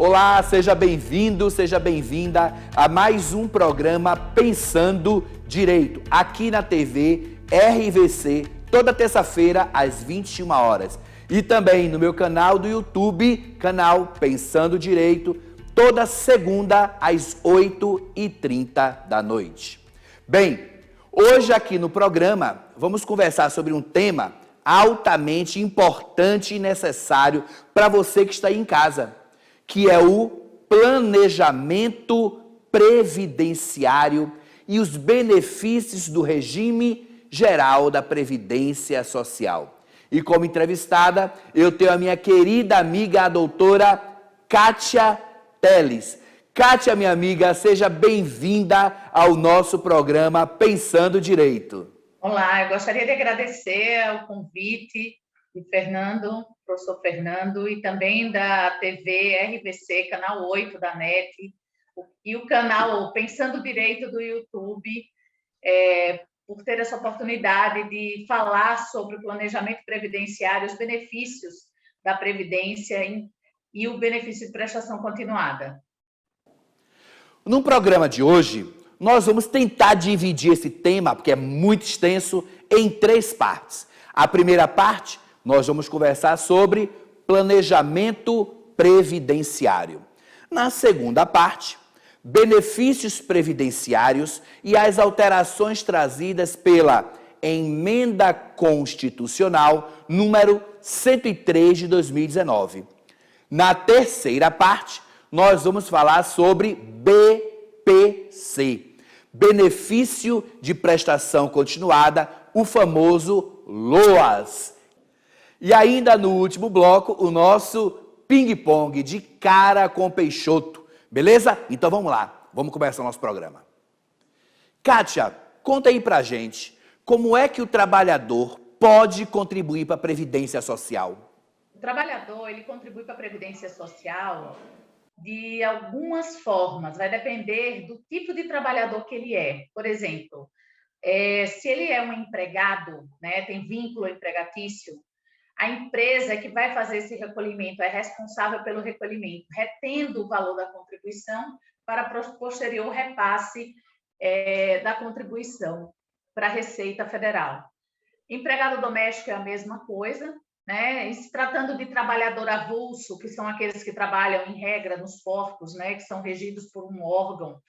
Olá, seja bem-vindo, seja bem-vinda a mais um programa Pensando Direito, aqui na TV RVC, toda terça-feira às 21 horas. E também no meu canal do YouTube, canal Pensando Direito, toda segunda às 8h30 da noite. Bem, hoje aqui no programa vamos conversar sobre um tema altamente importante e necessário para você que está aí em casa, que é o planejamento previdenciário e os benefícios do regime geral da Previdência Social. E como entrevistada, eu tenho a minha querida amiga, a doutora Kátia Teles. Kátia, minha amiga, seja bem-vinda ao nosso programa Pensando Direito. Olá, eu gostaria de agradecer o convite de Fernando, professor Fernando, e também da TV RVC, canal 8 da NET, e o canal Pensando Direito do YouTube, por ter essa oportunidade de falar sobre o planejamento previdenciário, os benefícios da Previdência e o benefício de prestação continuada. No programa de hoje, nós vamos tentar dividir esse tema, porque é muito extenso, em 3 partes. A primeira parte, nós vamos conversar sobre planejamento previdenciário. Na segunda parte, benefícios previdenciários e as alterações trazidas pela Emenda Constitucional número 103 de 2019. Na terceira parte, nós vamos falar sobre BPC, Benefício de Prestação Continuada, o famoso LOAS. E ainda no último bloco, o nosso ping-pong de cara com Peixoto. Beleza? Então vamos lá, vamos começar o nosso programa. Kátia, conta aí pra gente, como é que o trabalhador pode contribuir para a Previdência Social? O trabalhador, ele contribui para a Previdência Social de algumas formas, vai depender do tipo de trabalhador que ele é. Por exemplo, se ele é um empregado, né, tem vínculo empregatício, a empresa que vai fazer esse recolhimento é responsável pelo recolhimento, retendo o valor da contribuição para posterior repasse da contribuição para a Receita Federal. Empregado doméstico é a mesma coisa, né? E se tratando de trabalhador avulso, que são aqueles que trabalham em regra nos portos, né, que são regidos por um órgão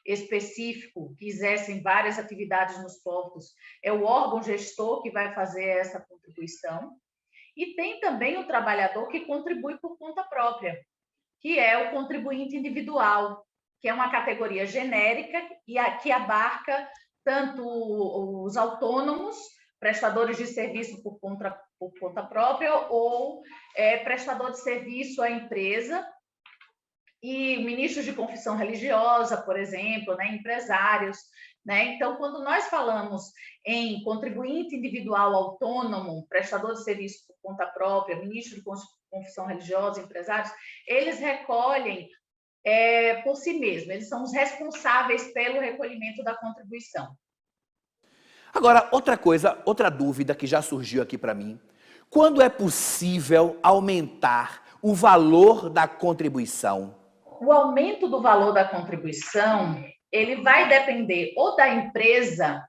específico, que exercem várias atividades nos portos, é o órgão gestor que vai fazer essa contribuição. E tem também o trabalhador que contribui por conta própria, que é o contribuinte individual, que é uma categoria genérica e que abarca tanto os autônomos, prestadores de serviço por conta própria ou prestador de serviço à empresa, e ministros de confissão religiosa, por exemplo, né, empresários, né? Então, quando nós falamos em contribuinte individual autônomo, prestador de serviço por conta própria, ministro de confissão religiosa, empresários, eles recolhem por si mesmos, eles são os responsáveis pelo recolhimento da contribuição. Agora, outra dúvida que já surgiu aqui para mim. Quando é possível aumentar o valor da contribuição? O aumento do valor da contribuição, ele vai depender ou da empresa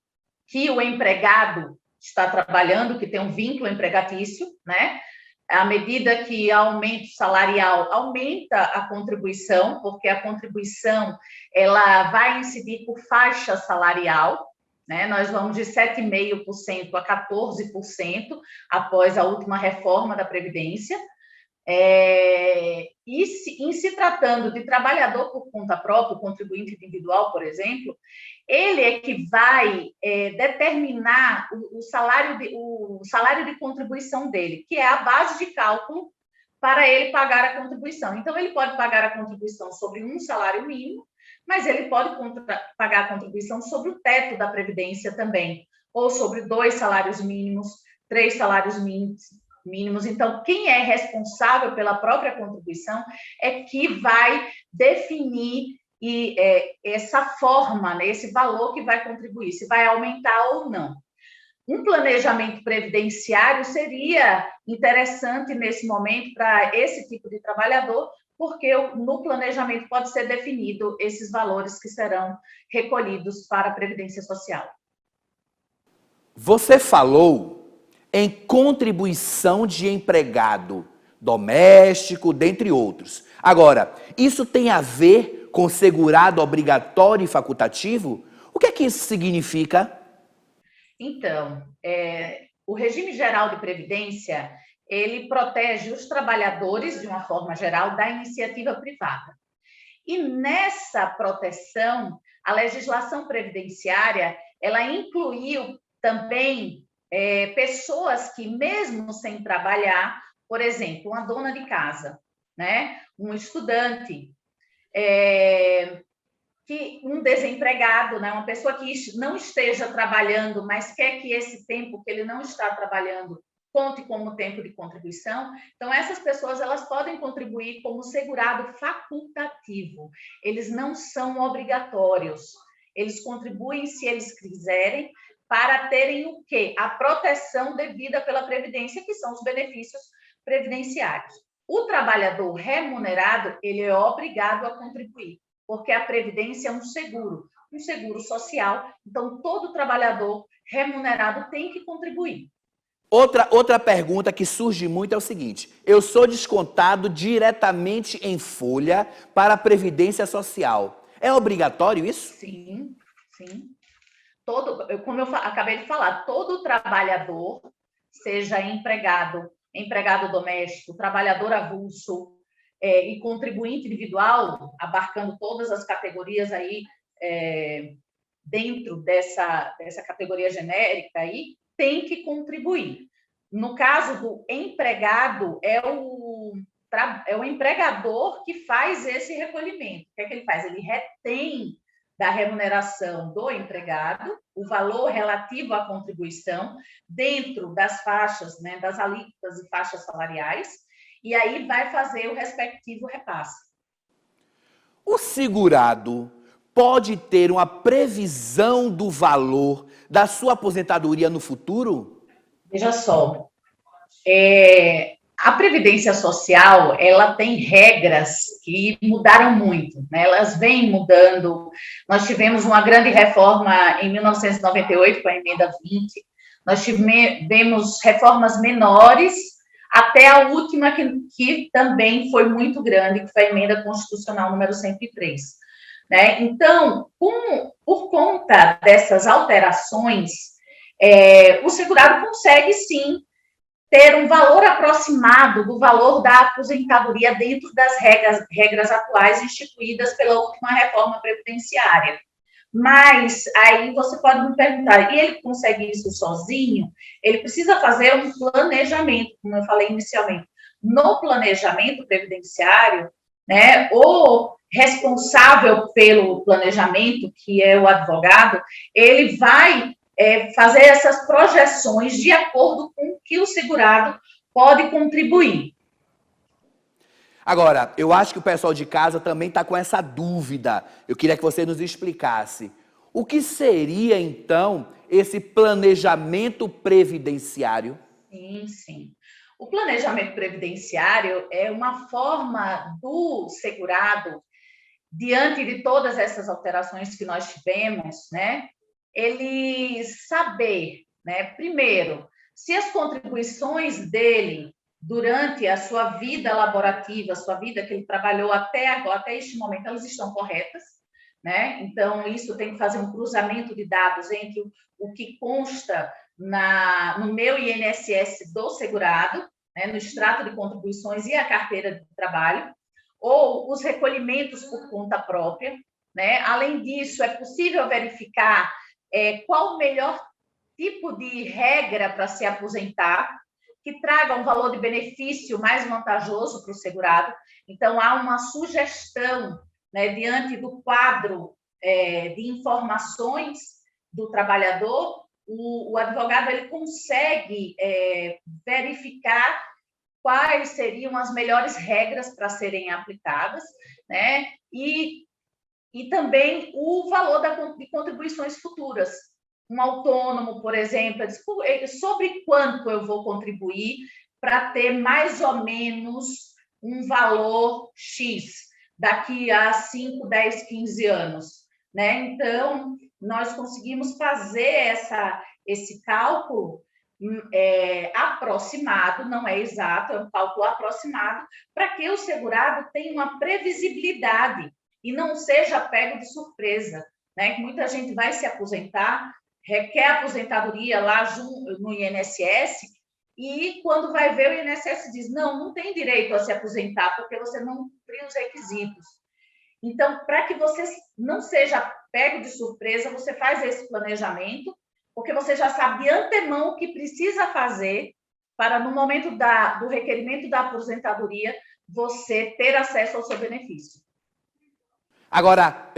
que o empregado está trabalhando, que tem um vínculo empregatício, né? À medida que aumenta o salarial, aumenta a contribuição, porque a contribuição ela vai incidir por faixa salarial, né? Nós vamos de 7,5% a 14% após a última reforma da Previdência. E em se tratando de trabalhador por conta própria, o contribuinte individual, por exemplo, ele é que vai determinar o salário de contribuição dele, que é a base de cálculo para ele pagar a contribuição. Então, ele pode pagar a contribuição sobre um salário mínimo, mas ele pode pagar a contribuição sobre o teto da Previdência também, ou sobre 2 salários mínimos, 3 salários mínimos. Então, quem é responsável pela própria contribuição é que vai definir essa forma, né, esse valor que vai contribuir, se vai aumentar ou não. Um planejamento previdenciário seria interessante nesse momento para esse tipo de trabalhador, porque no planejamento pode ser definido esses valores que serão recolhidos para a Previdência Social. Você falou em contribuição de empregado doméstico, dentre outros. Agora, isso tem a ver com segurado obrigatório e facultativo? O que isso significa? Então, o regime geral de previdência, ele protege os trabalhadores, de uma forma geral, da iniciativa privada. E nessa proteção, a legislação previdenciária, ela incluiu também pessoas que, mesmo sem trabalhar, por exemplo, uma dona de casa, né? Um estudante, um desempregado, né? Uma pessoa que não esteja trabalhando, mas quer que esse tempo que ele não está trabalhando conte como tempo de contribuição. Então, essas pessoas elas podem contribuir como segurado facultativo. Eles não são obrigatórios. Eles contribuem se eles quiserem para terem o quê? A proteção devida pela Previdência, que são os benefícios previdenciários. O trabalhador remunerado, ele é obrigado a contribuir, porque a Previdência é um seguro social. Então, todo trabalhador remunerado tem que contribuir. Outra pergunta que surge muito é o seguinte: eu sou descontado diretamente em folha para a Previdência Social. É obrigatório isso? Sim, sim. Como eu acabei de falar, todo trabalhador, seja empregado doméstico, trabalhador avulso e contribuinte individual, abarcando todas as categorias aí dentro dessa categoria genérica aí, tem que contribuir. No caso do empregado, é o empregador que faz esse recolhimento. O que é que ele faz? Ele retém da remuneração do empregado o valor relativo à contribuição dentro das faixas, né, das alíquotas e faixas salariais, e aí vai fazer o respectivo repasse. O segurado pode ter uma previsão do valor da sua aposentadoria no futuro? Veja só, a Previdência Social, ela tem regras que mudaram muito, né? Elas vêm mudando. Nós tivemos uma grande reforma em 1998, com a emenda 20. Nós tivemos reformas menores, até a última que também foi muito grande, que foi a emenda constitucional número 103. Né? Então, por conta dessas alterações, o segurado consegue, sim, ter um valor aproximado do valor da aposentadoria dentro das regras atuais instituídas pela última reforma previdenciária. Mas aí você pode me perguntar, e ele consegue isso sozinho? Ele precisa fazer um planejamento, como eu falei inicialmente. No planejamento previdenciário, né, o responsável pelo planejamento, que é o advogado, ele vai fazer essas projeções de acordo com o que o segurado pode contribuir. Agora, eu acho que o pessoal de casa também está com essa dúvida. Eu queria que você nos explicasse. O que seria, então, esse planejamento previdenciário? Sim, sim. O planejamento previdenciário é uma forma do segurado, diante de todas essas alterações que nós tivemos, né, ele saber, né, primeiro, se as contribuições dele durante a sua vida laborativa, a sua vida que ele trabalhou até agora, até este momento, elas estão corretas, né? Então, isso tem que fazer um cruzamento de dados entre o que consta no meu INSS do segurado, né, no extrato de contribuições e a carteira de trabalho, ou os recolhimentos por conta própria, né? Além disso, é possível verificar qual o melhor tipo de regra para se aposentar, que traga um valor de benefício mais vantajoso para o segurado. Então, há uma sugestão, né, diante do quadro de informações do trabalhador, o advogado ele consegue verificar quais seriam as melhores regras para serem aplicadas, né? E também o valor de contribuições futuras. Um autônomo, por exemplo, sobre quanto eu vou contribuir para ter mais ou menos um valor X daqui a 5, 10, 15 anos, né? Então, nós conseguimos fazer esse cálculo aproximado, não é exato, é um cálculo aproximado, para que o segurado tenha uma previsibilidade e não seja pego de surpresa, né? Muita gente vai se aposentar, requer aposentadoria lá no INSS, e quando vai ver, o INSS diz, não tem direito a se aposentar, porque você não cumpriu os requisitos. Então, para que você não seja pego de surpresa, você faz esse planejamento, porque você já sabe de antemão o que precisa fazer para, no momento do requerimento da aposentadoria, você ter acesso ao seu benefício. Agora,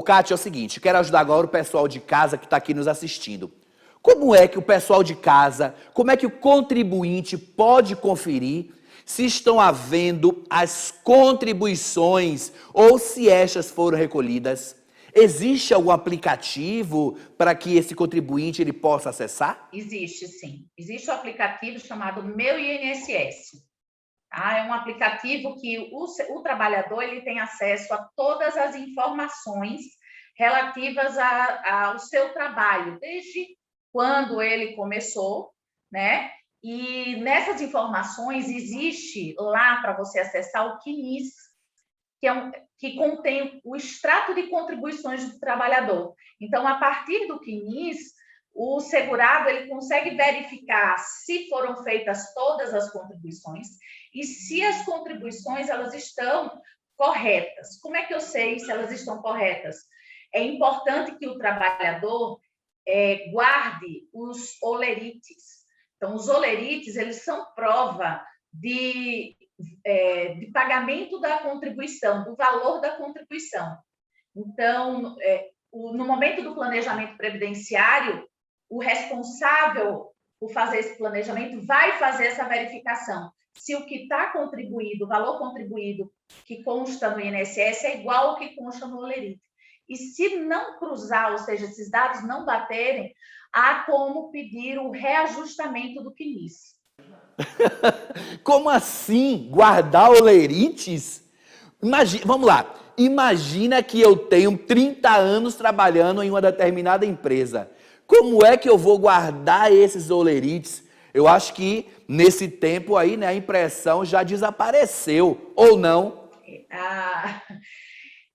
Kátia, é o seguinte, quero ajudar agora o pessoal de casa que está aqui nos assistindo. Como é que o pessoal de casa, como é que o contribuinte pode conferir se estão havendo as contribuições ou se estas foram recolhidas? Existe algum aplicativo para que esse contribuinte ele possa acessar? Existe, sim. Existe um aplicativo chamado Meu INSS. Tá? É um aplicativo que o trabalhador ele tem acesso a todas as informações relativas ao seu trabalho, desde quando ele começou, né? E nessas informações existe lá para você acessar o CNIS, que contém o extrato de contribuições do trabalhador. Então, a partir do CNIS, o segurado ele consegue verificar se foram feitas todas as contribuições e se as contribuições elas estão corretas. Como é que eu sei se elas estão corretas? É importante que o trabalhador guarde os olerites. Então, os olerites eles são prova de pagamento da contribuição, do valor da contribuição. Então, no momento do planejamento previdenciário, o responsável por fazer esse planejamento vai fazer essa verificação. Se o que está contribuído, o valor contribuído que consta no INSS é igual ao que consta no olerite. E se não cruzar, ou seja, esses dados não baterem, há como pedir o reajustamento do CNIS. Como assim? Guardar olerites? Vamos lá. Imagina que eu tenho 30 anos trabalhando em uma determinada empresa. Como é que eu vou guardar esses olerites? Eu acho que nesse tempo aí, né, a impressão já desapareceu, ou não?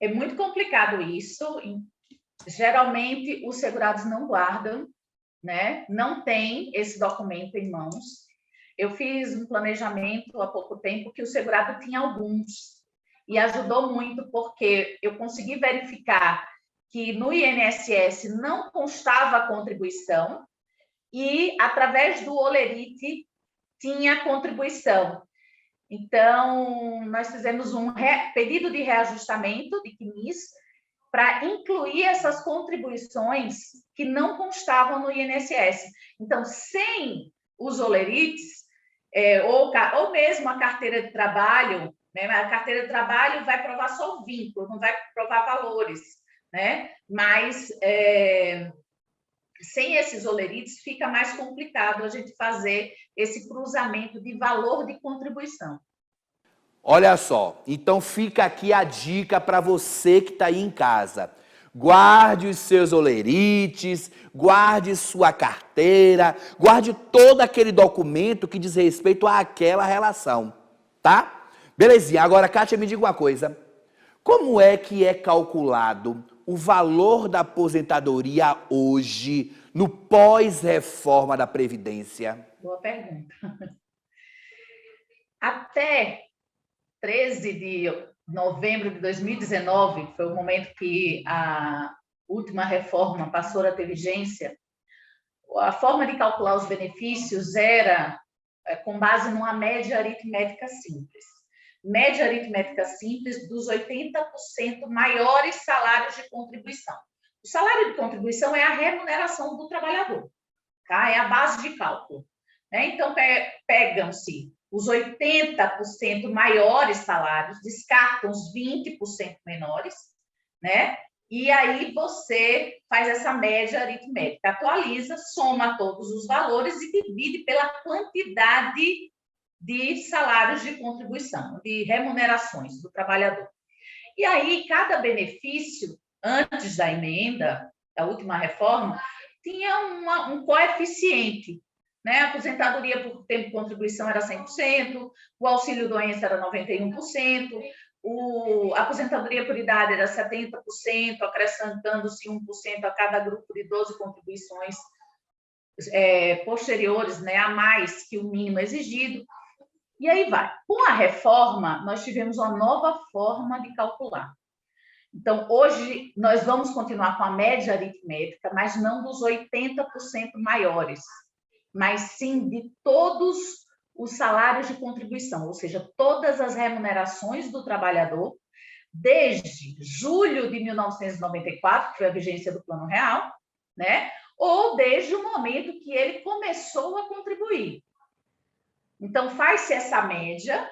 É muito complicado isso. Geralmente, os segurados não guardam, né? Não tem esse documento em mãos. Eu fiz um planejamento há pouco tempo que o segurado tinha alguns e ajudou muito porque eu consegui verificar que no INSS não constava a contribuição e, através do olerite, tinha contribuição. Então, nós fizemos um pedido de reajustamento de CNIS para incluir essas contribuições que não constavam no INSS. Então, sem os olerites, ou mesmo a carteira de trabalho, né? A carteira de trabalho vai provar só o vínculo, não vai provar valores, né? Mas sem esses olerites fica mais complicado a gente fazer esse cruzamento de valor de contribuição. Olha só, então fica aqui a dica para você que está aí em casa. Guarde os seus olerites, guarde sua carteira, guarde todo aquele documento que diz respeito àquela relação, tá? Belezinha, agora, Kátia, me diga uma coisa. Como é que é calculado o valor da aposentadoria hoje, no pós-reforma da Previdência? Boa pergunta. Até 13 de novembro de 2019, foi o momento que a última reforma passou a ter vigência, a forma de calcular os benefícios era com base numa média aritmética simples. Média aritmética simples dos 80% maiores salários de contribuição. O salário de contribuição é a remuneração do trabalhador, tá? É a base de cálculo, né? Então, pegam-se os 80% maiores salários, descartam os 20% menores, né? E aí você faz essa média aritmética, atualiza, soma todos os valores e divide pela quantidade de salários de contribuição, de remunerações do trabalhador. E aí, cada benefício, antes da emenda, da última reforma, tinha um coeficiente, né? A aposentadoria por tempo de contribuição era 100%, o auxílio-doença era 91%, a aposentadoria por idade era 70%, acrescentando-se 1% a cada grupo de 12 contribuições posteriores, né, a mais que o mínimo exigido. E aí vai. Com a reforma, nós tivemos uma nova forma de calcular. Então, hoje, nós vamos continuar com a média aritmética, mas não dos 80% maiores, mas sim de todos os salários de contribuição, ou seja, todas as remunerações do trabalhador, desde julho de 1994, que foi a vigência do Plano Real, né? Ou desde o momento que ele começou a contribuir. Então, faz-se essa média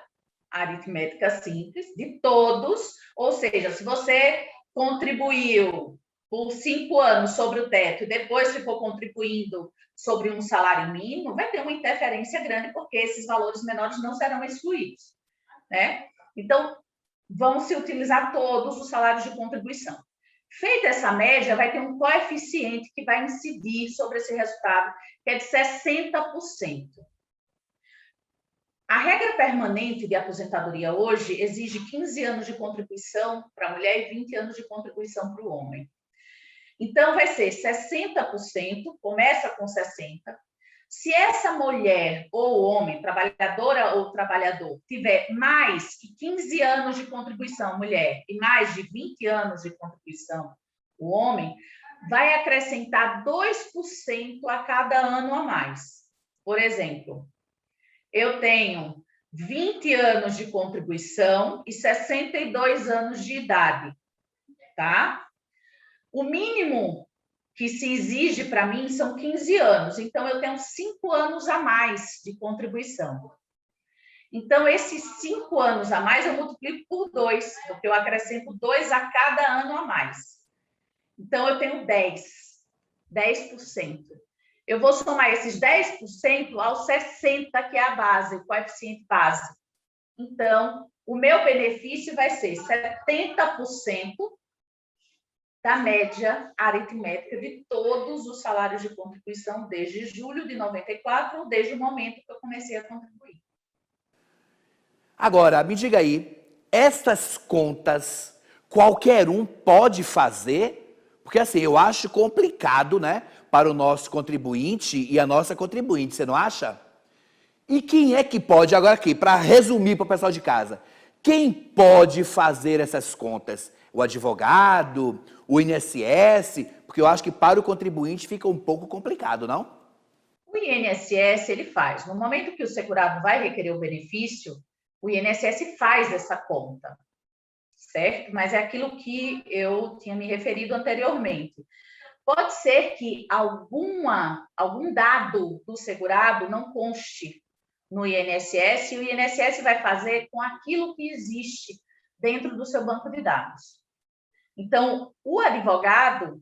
aritmética simples de todos, ou seja, se você contribuiu por 5 anos sobre o teto e depois ficou contribuindo sobre um salário mínimo, vai ter uma interferência grande, porque esses valores menores não serão excluídos, né? Então, vão se utilizar todos os salários de contribuição. Feita essa média, vai ter um coeficiente que vai incidir sobre esse resultado, que é de 60%. A regra permanente de aposentadoria hoje exige 15 anos de contribuição para a mulher e 20 anos de contribuição para o homem. Então, vai ser 60%, começa com 60%. Se essa mulher ou homem, trabalhadora ou trabalhador, tiver mais que 15 anos de contribuição, mulher, e mais de 20 anos de contribuição, o homem, vai acrescentar 2% a cada ano a mais. Por exemplo, eu tenho 20 anos de contribuição e 62 anos de idade, tá? O mínimo que se exige para mim são 15 anos, então eu tenho 5 anos a mais de contribuição. Então, esses 5 anos a mais eu multiplico por 2, porque eu acrescento 2 a cada ano a mais. Então, eu tenho 10%. Eu vou somar esses 10% aos 60%, que é a base, o coeficiente base. Então, o meu benefício vai ser 70% da média aritmética de todos os salários de contribuição desde julho de 94, ou desde o momento que eu comecei a contribuir. Agora, me diga aí, essas contas qualquer um pode fazer? Porque assim, eu acho complicado, né, para o nosso contribuinte e a nossa contribuinte, você não acha? E quem é que pode, agora aqui, para resumir para o pessoal de casa, quem pode fazer essas contas? O advogado, o INSS? Porque eu acho que para o contribuinte fica um pouco complicado, não? O INSS, ele faz. No momento que o segurado vai requerer o benefício, o INSS faz essa conta, certo? Mas é aquilo que eu tinha me referido anteriormente. Pode ser que algum dado do segurado não conste no INSS, e o INSS vai fazer com aquilo que existe dentro do seu banco de dados. Então, o advogado,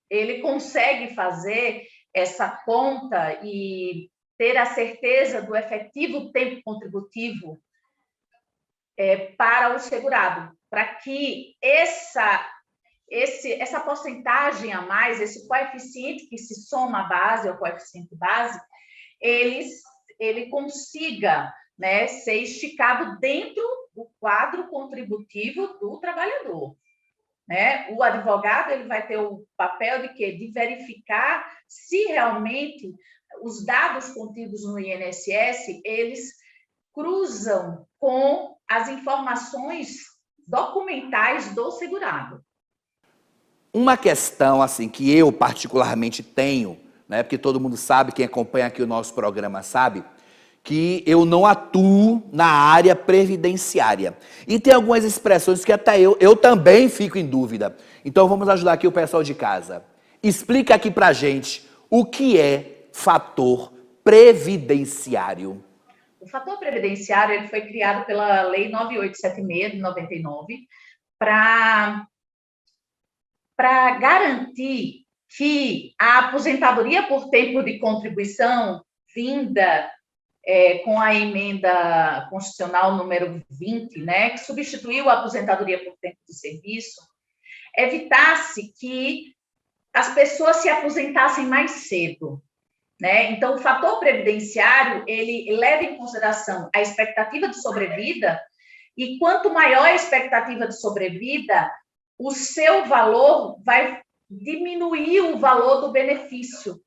ele consegue fazer essa conta e ter a certeza do efetivo tempo contributivo para o segurado, para que essa porcentagem a mais, esse coeficiente que se soma à base, ao coeficiente base, ele consiga, né, ser esticado dentro do quadro contributivo do trabalhador. Né? O advogado, ele vai ter o papel de quê? De verificar se realmente os dados contidos no INSS, eles cruzam com as informações documentais do segurado. Uma questão assim que eu particularmente tenho, né, porque todo mundo sabe, quem acompanha aqui o nosso programa sabe, que eu não atuo na área previdenciária. E tem algumas expressões que até eu também fico em dúvida. Então vamos ajudar aqui o pessoal de casa. Explica aqui pra gente o que é fator previdenciário. O fator previdenciário, ele foi criado pela Lei 9876 de 99 para garantir que a aposentadoria por tempo de contribuição vinda com a emenda constitucional número 20, né, que substituiu a aposentadoria por tempo de serviço, evitasse que as pessoas se aposentassem mais cedo, né? Então, o fator previdenciário, ele leva em consideração a expectativa de sobrevida, e quanto maior a expectativa de sobrevida, o seu valor vai diminuir o valor do benefício,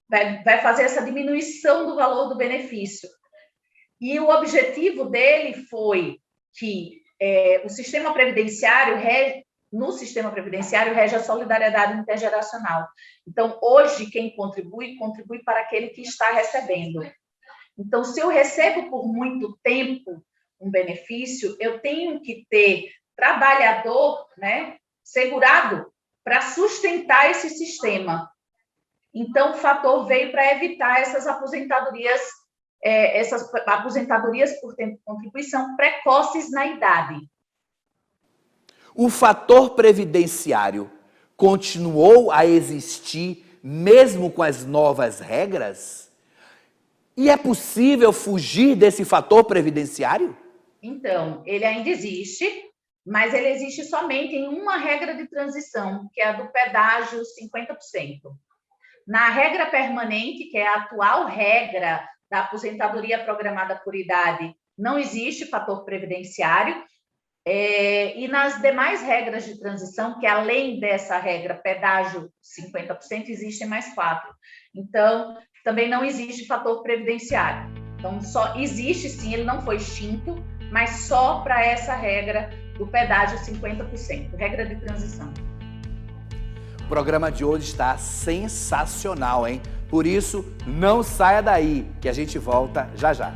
vai fazer essa diminuição do valor do benefício. E o objetivo dele foi que o sistema previdenciário no sistema previdenciário rege a solidariedade intergeracional. Então, hoje, quem contribui para aquele que está recebendo. Então, se eu recebo por muito tempo um benefício, eu tenho que ter trabalhador, né, segurado para sustentar esse sistema. Então, o fator veio para evitar essas aposentadorias por tempo de contribuição precoces na idade. O fator previdenciário continuou a existir mesmo com as novas regras? E é possível fugir desse fator previdenciário? Então, ele ainda existe, mas ele existe somente em uma regra de transição, que é a do pedágio 50%. Na regra permanente, que é a atual regra da aposentadoria programada por idade, não existe fator previdenciário. E nas demais regras de transição, que além dessa regra pedágio 50%, existem mais 4. Então, também não existe fator previdenciário. Então, só existe sim, ele não foi extinto, mas só para essa regra do pedágio 50%, regra de transição. O programa de hoje está sensacional, hein? Por isso, não saia daí, que a gente volta já já.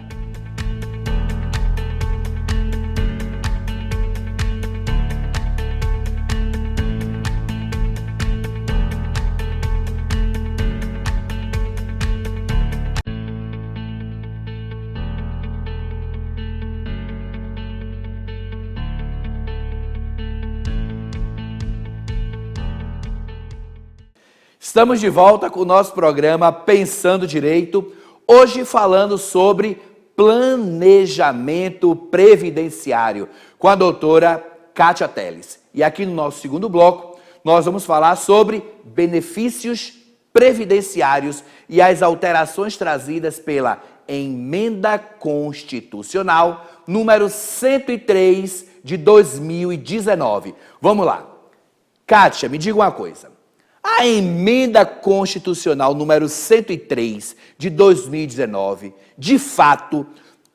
Estamos de volta com o nosso programa Pensando Direito, hoje falando sobre planejamento previdenciário, com a doutora Kátia Teles. E aqui no nosso segundo bloco, nós vamos falar sobre benefícios previdenciários e as alterações trazidas pela Emenda Constitucional número 103 de 2019. Vamos lá. Kátia, me diga uma coisa. A Emenda Constitucional número 103 de 2019, de fato,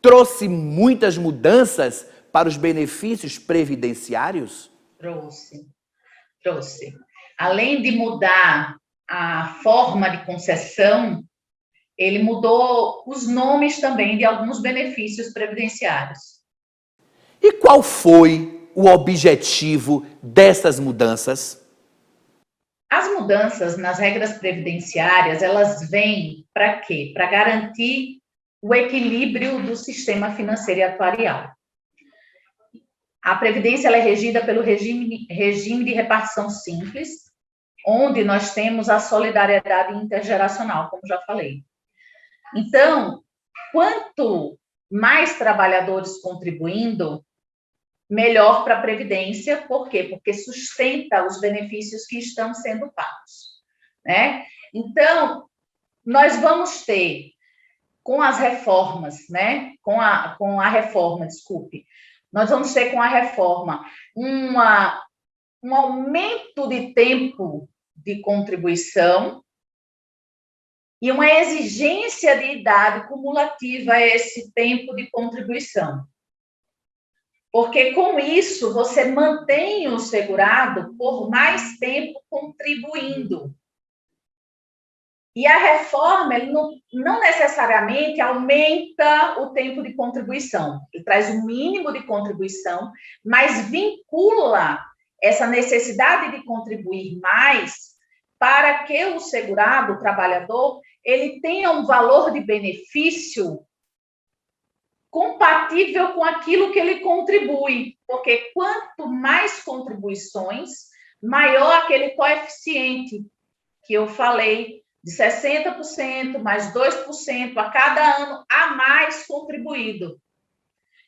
trouxe muitas mudanças para os benefícios previdenciários? Trouxe. Além de mudar a forma de concessão, ele mudou os nomes também de alguns benefícios previdenciários. E qual foi o objetivo dessas mudanças? As mudanças nas regras previdenciárias, elas vêm para quê? Para garantir o equilíbrio do sistema financeiro e atuarial. A Previdência ela é regida pelo regime de repartição simples, onde nós temos a solidariedade intergeracional, como já falei. Então, quanto mais trabalhadores contribuindo, melhor para a Previdência. Por quê? Porque sustenta os benefícios que estão sendo pagos, né? Então, nós vamos ter, com as reformas, né? Com a reforma, desculpe, nós vamos ter com a reforma um aumento de tempo de contribuição e uma exigência de idade cumulativa a esse tempo de contribuição. Porque, com isso, você mantém o segurado por mais tempo contribuindo. E a reforma ele não necessariamente aumenta o tempo de contribuição. Ele traz um mínimo de contribuição, mas vincula essa necessidade de contribuir mais para que o segurado, o trabalhador, ele tenha um valor de benefício compatível com aquilo que ele contribui, porque quanto mais contribuições, maior aquele coeficiente que eu falei de 60%, mais 2% a cada ano a mais contribuído.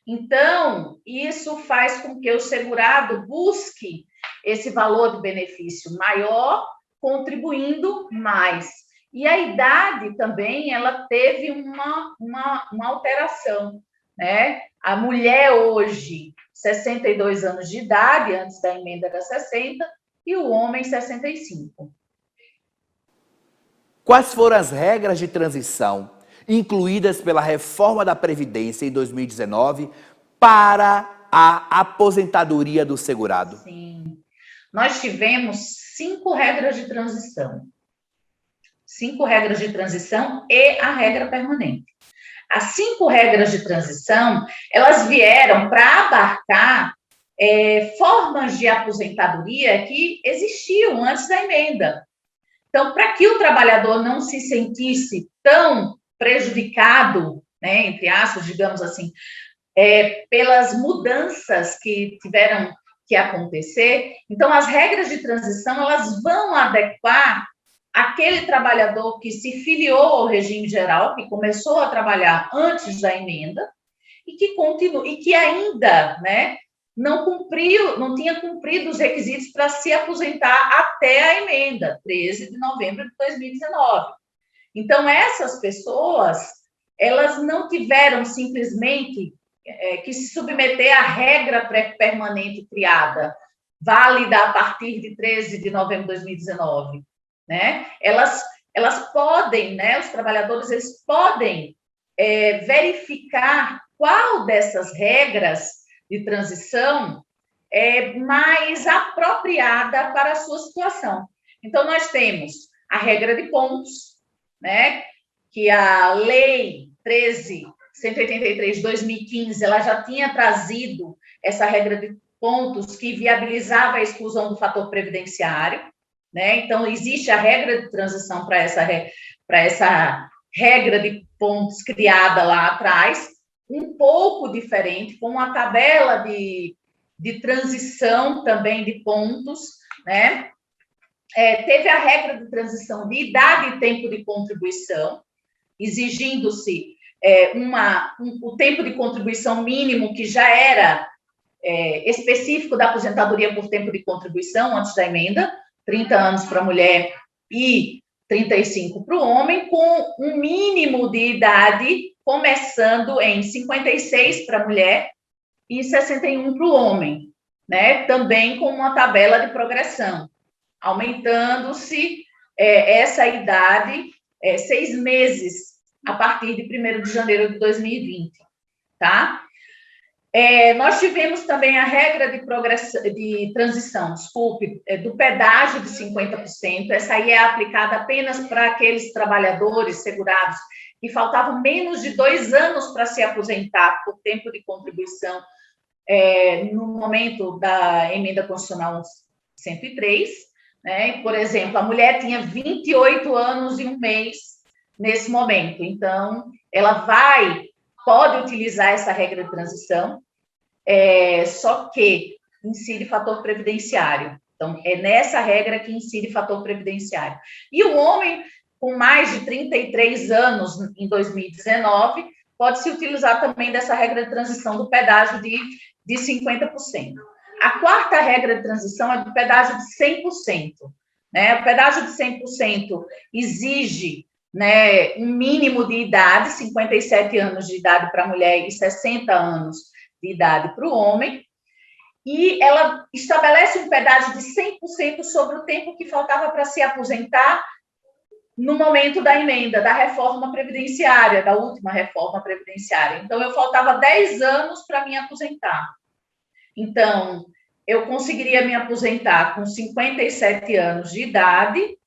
Então, isso faz com que o segurado busque esse valor de benefício maior, contribuindo mais. E a idade também, ela teve uma alteração, né? A mulher hoje, 62 anos de idade, antes da emenda era 60, e o homem, 65. Quais foram as regras de transição incluídas pela reforma da Previdência em 2019 para a aposentadoria do segurado? Sim. Nós tivemos 5 regras de transição. 5 regras de transição e a regra permanente. As 5 regras de transição, elas vieram para abarcar formas de aposentadoria que existiam antes da emenda. Então, para que o trabalhador não se sentisse tão prejudicado, né, entre aspas, digamos assim, pelas mudanças que tiveram que acontecer, então as regras de transição, elas vão adequar aquele trabalhador que se filiou ao regime geral, que começou a trabalhar antes da emenda, e que continua, e que ainda, né, não tinha cumprido os requisitos para se aposentar até a emenda, 13 de novembro de 2019. Então, essas pessoas, elas não tiveram simplesmente que se submeter à regra permanente criada, válida a partir de 13 de novembro de 2019, né? Elas podem, né, os trabalhadores, eles podem verificar qual dessas regras de transição é mais apropriada para a sua situação. Então, nós temos a regra de pontos, né, que a Lei 13.183 de 2015, ela já tinha trazido essa regra de pontos que viabilizava a exclusão do fator previdenciário, né? Então, existe a regra de transição para essa regra de pontos criada lá atrás, um pouco diferente, com uma tabela de transição também de pontos, né? Teve a regra de transição de idade e tempo de contribuição, exigindo-se o tempo de contribuição mínimo, que já era específico da aposentadoria por tempo de contribuição antes da emenda, 30 anos para a mulher e 35 para o homem, com um mínimo de idade começando em 56 para a mulher e 61 para o homem, né? Também com uma tabela de progressão, aumentando-se essa idade 6 meses a partir de 1º de janeiro de 2020, tá? Nós tivemos também a regra de transição, do pedágio de 50%. Essa aí é aplicada apenas para aqueles trabalhadores segurados que faltavam menos de 2 anos para se aposentar por tempo de contribuição no momento da emenda constitucional 103. Né? Por exemplo, a mulher tinha 28 anos e 1 mês nesse momento. Então, ela pode utilizar essa regra de transição, só que incide fator previdenciário. Então, é nessa regra que incide fator previdenciário. E o homem, com mais de 33 anos em 2019, pode-se utilizar também dessa regra de transição do pedágio de 50%. A 4ª regra de transição é do pedágio de 100%. Né? O pedágio de 100% exige, né, um mínimo de idade, 57 anos de idade para a mulher e 60 anos de idade para o homem, e ela estabelece um pedágio de 100% sobre o tempo que faltava para se aposentar no momento da emenda, da reforma previdenciária, da última reforma previdenciária. Então, eu faltava 10 anos para me aposentar. Então, eu conseguiria me aposentar com 57 anos de idade.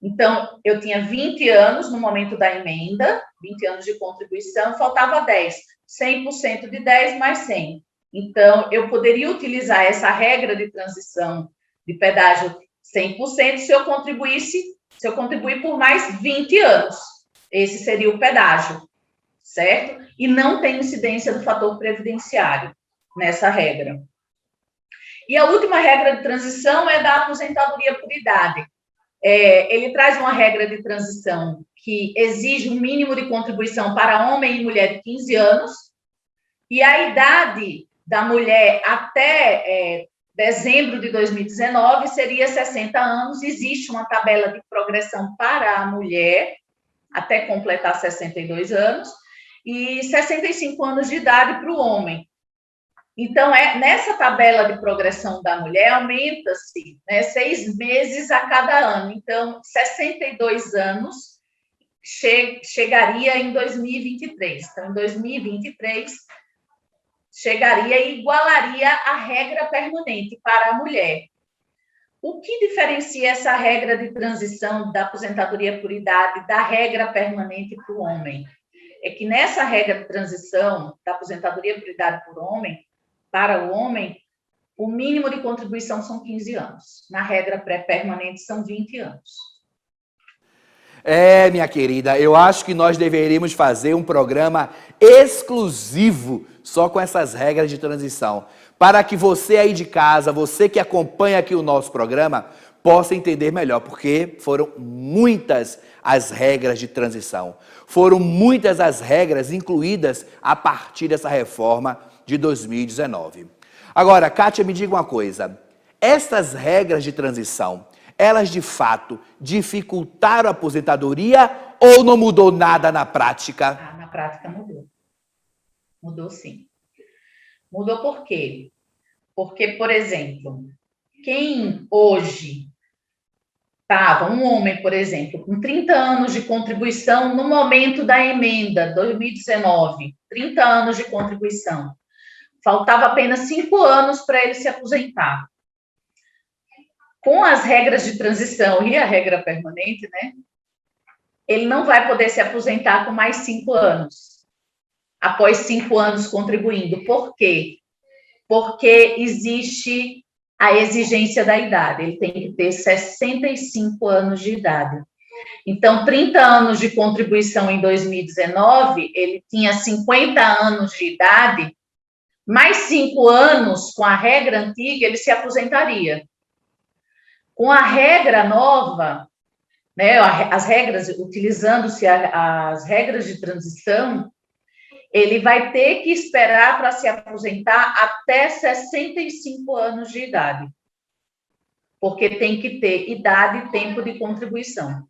Então, eu tinha 20 anos no momento da emenda, 20 anos de contribuição, faltava 10. 100% de 10 mais 100. Então, eu poderia utilizar essa regra de transição de pedágio 100% se eu contribuir por mais 20 anos. Esse seria o pedágio, certo? E não tem incidência do fator previdenciário nessa regra. E a última regra de transição é da aposentadoria por idade. Ele traz uma regra de transição que exige um mínimo de contribuição para homem e mulher de 15 anos, e a idade da mulher até dezembro de 2019 seria 60 anos. Existe uma tabela de progressão para a mulher até completar 62 anos e 65 anos de idade para o homem. Então, nessa tabela de progressão da mulher, aumenta-se 6 meses a cada ano. Então, 62 anos chegaria em 2023. Então, em 2023, chegaria e igualaria a regra permanente para a mulher. O que diferencia essa regra de transição da aposentadoria por idade da regra permanente para o homem? É que nessa regra de transição da aposentadoria por idade para o homem, o mínimo de contribuição são 15 anos. Na regra pré-permanente são 20 anos. Minha querida, eu acho que nós deveríamos fazer um programa exclusivo só com essas regras de transição, para que você aí de casa, você que acompanha aqui o nosso programa, possa entender melhor, porque foram muitas as regras de transição. Foram muitas as regras incluídas a partir dessa reforma de 2019. Agora, Kátia, me diga uma coisa. Essas regras de transição, elas de fato dificultaram a aposentadoria ou não mudou nada na prática? Na prática mudou. Mudou sim. Mudou por quê? Porque, por exemplo, quem hoje estava, um homem, por exemplo, com 30 anos de contribuição no momento da emenda 2019, 30 anos de contribuição, faltava apenas 5 anos para ele se aposentar. Com as regras de transição e a regra permanente, ele não vai poder se aposentar com mais 5 anos, após 5 anos contribuindo. Por quê? Porque existe a exigência da idade. Ele tem que ter 65 anos de idade. Então, 30 anos de contribuição em 2019, ele tinha 50 anos de idade, mais 5 anos com a regra antiga, ele se aposentaria. Com a regra nova, as regras, utilizando-se as regras de transição, ele vai ter que esperar para se aposentar até 65 anos de idade, porque tem que ter idade e tempo de contribuição.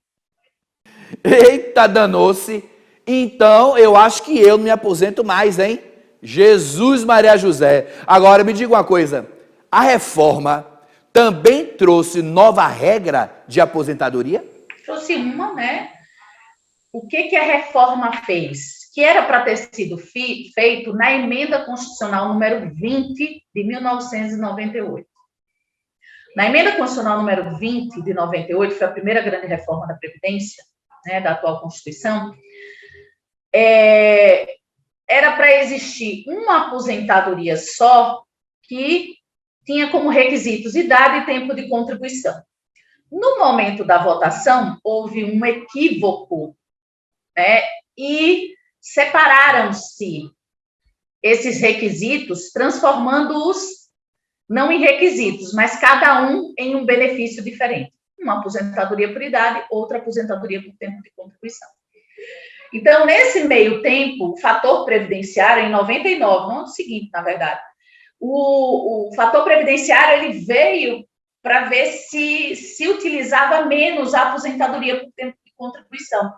Eita, danou-se! Então, eu acho que eu não me aposento mais, hein? Jesus Maria José. Agora, me diga uma coisa. A reforma também trouxe nova regra de aposentadoria? Trouxe uma, O que a reforma fez? Que era para ter sido feito na emenda constitucional número 20 de 1998. Na emenda constitucional número 20 de 98, foi a primeira grande reforma da Previdência, da atual Constituição, era para existir uma aposentadoria só que tinha como requisitos idade e tempo de contribuição. No momento da votação, houve um equívoco, e separaram-se esses requisitos, transformando-os não em requisitos, mas cada um em um benefício diferente. Uma aposentadoria por idade, outra aposentadoria por tempo de contribuição. Então, nesse meio tempo, o fator previdenciário, em 99, no ano seguinte, na verdade, o fator previdenciário ele veio para ver se utilizava menos a aposentadoria por tempo de contribuição.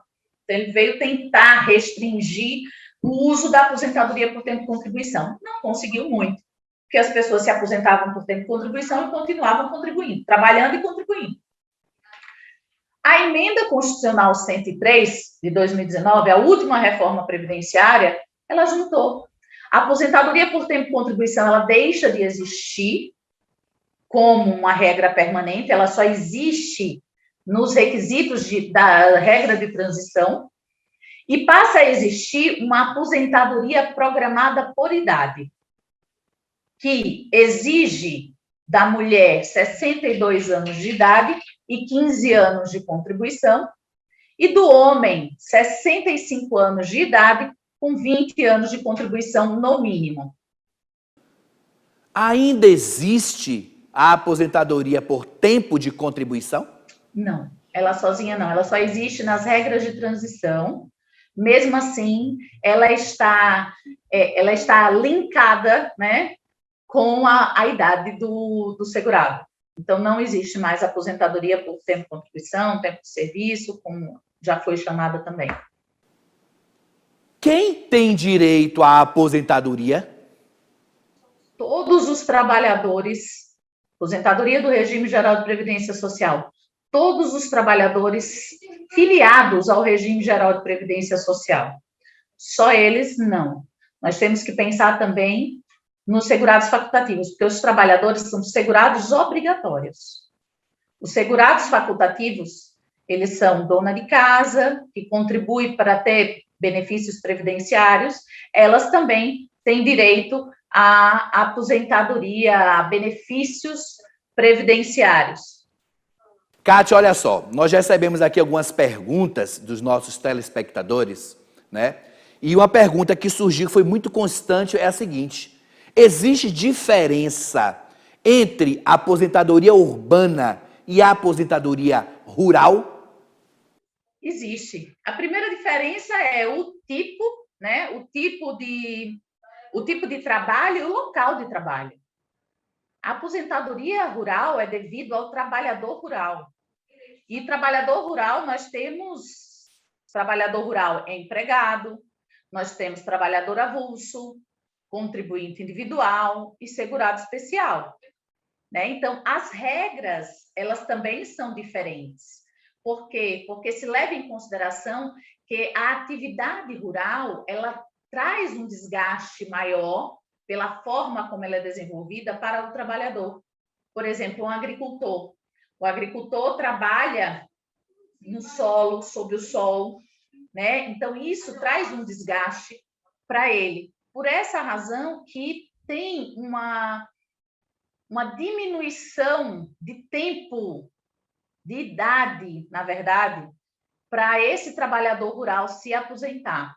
Então, ele veio tentar restringir o uso da aposentadoria por tempo de contribuição. Não conseguiu muito, porque as pessoas se aposentavam por tempo de contribuição e continuavam contribuindo, trabalhando e contribuindo. A emenda constitucional 103 de 2019, a última reforma previdenciária, ela juntou. A aposentadoria por tempo de contribuição, ela deixa de existir como uma regra permanente, ela só existe nos requisitos da regra de transição e passa a existir uma aposentadoria programada por idade, que exige da mulher 62 anos de idade e 15 anos de contribuição, e do homem 65 anos de idade com 20 anos de contribuição no mínimo. Ainda existe a aposentadoria por tempo de contribuição? Não. Ela sozinha não, ela só existe nas regras de transição. Mesmo assim, ela está linkada, né, com a idade do segurado. Então, não existe mais aposentadoria por tempo de contribuição, tempo de serviço, como já foi chamada também. Quem tem direito à aposentadoria? Todos os trabalhadores, aposentadoria do Regime Geral de Previdência Social, todos os trabalhadores filiados ao Regime Geral de Previdência Social. Só eles não. Nós temos que pensar também nos segurados facultativos, porque os trabalhadores são segurados obrigatórios. Os segurados facultativos, eles são dona de casa, que contribui para ter benefícios previdenciários, elas também têm direito à aposentadoria, a benefícios previdenciários. Kátia, olha só, nós recebemos aqui algumas perguntas dos nossos telespectadores, né? E uma pergunta que surgiu, que foi muito constante, é a seguinte: existe diferença entre a aposentadoria urbana e a aposentadoria rural? Existe. A primeira diferença é o tipo, né? O tipo de trabalho e o local de trabalho. A aposentadoria rural é devido ao trabalhador rural. E trabalhador rural, nós temos trabalhador rural empregado, nós temos trabalhador avulso, contribuinte individual e segurado especial. Né? Então, as regras, elas também são diferentes. Por quê? Porque se leva em consideração que a atividade rural, ela traz um desgaste maior pela forma como ela é desenvolvida para o trabalhador. Por exemplo, um agricultor. O agricultor trabalha no solo, sob o sol, né? Então, isso traz um desgaste para ele. Por essa razão que tem uma diminuição de tempo, de idade, na verdade, para esse trabalhador rural se aposentar.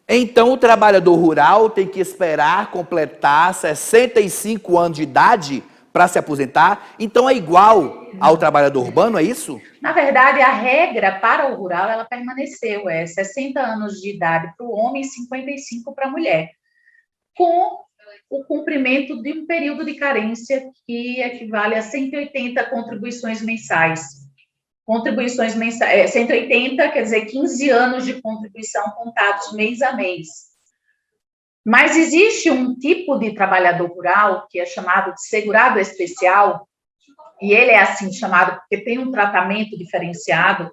Então, o trabalhador rural tem que esperar completar 65 anos de idade para se aposentar? Então, é igual ao trabalhador urbano, é isso? Na verdade, a regra para o rural, ela permaneceu, 60 anos de idade para o homem e 55 para a mulher, com o cumprimento de um período de carência que equivale a 180 contribuições mensais. Contribuições mensais, 180 quer dizer 15 anos de contribuição contados mês a mês. Mas existe um tipo de trabalhador rural que é chamado de segurado especial, e ele é assim chamado porque tem um tratamento diferenciado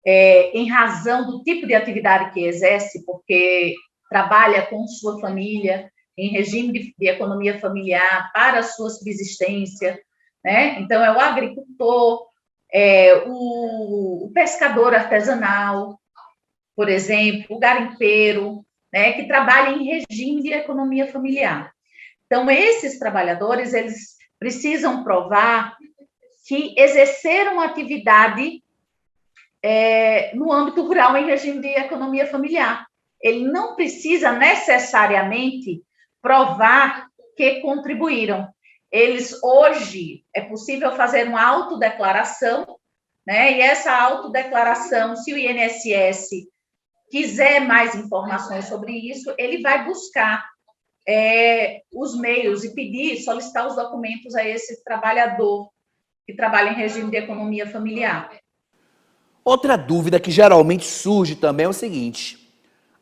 em razão do tipo de atividade que exerce, porque trabalha com sua família, em regime de economia familiar, para a sua subsistência, né? Então, é o agricultor, o pescador artesanal, por exemplo, o garimpeiro, né, que trabalha em regime de economia familiar. Então, esses trabalhadores, eles precisam provar que exerceram atividade no âmbito rural em regime de economia familiar. Ele não precisa necessariamente provar que contribuíram. Eles, hoje, é possível fazer uma autodeclaração, né? E essa autodeclaração, se o INSS quiser mais informações sobre isso, ele vai buscar os meios e pedir, solicitar os documentos a esse trabalhador que trabalha em regime de economia familiar. Outra dúvida que geralmente surge também é o seguinte: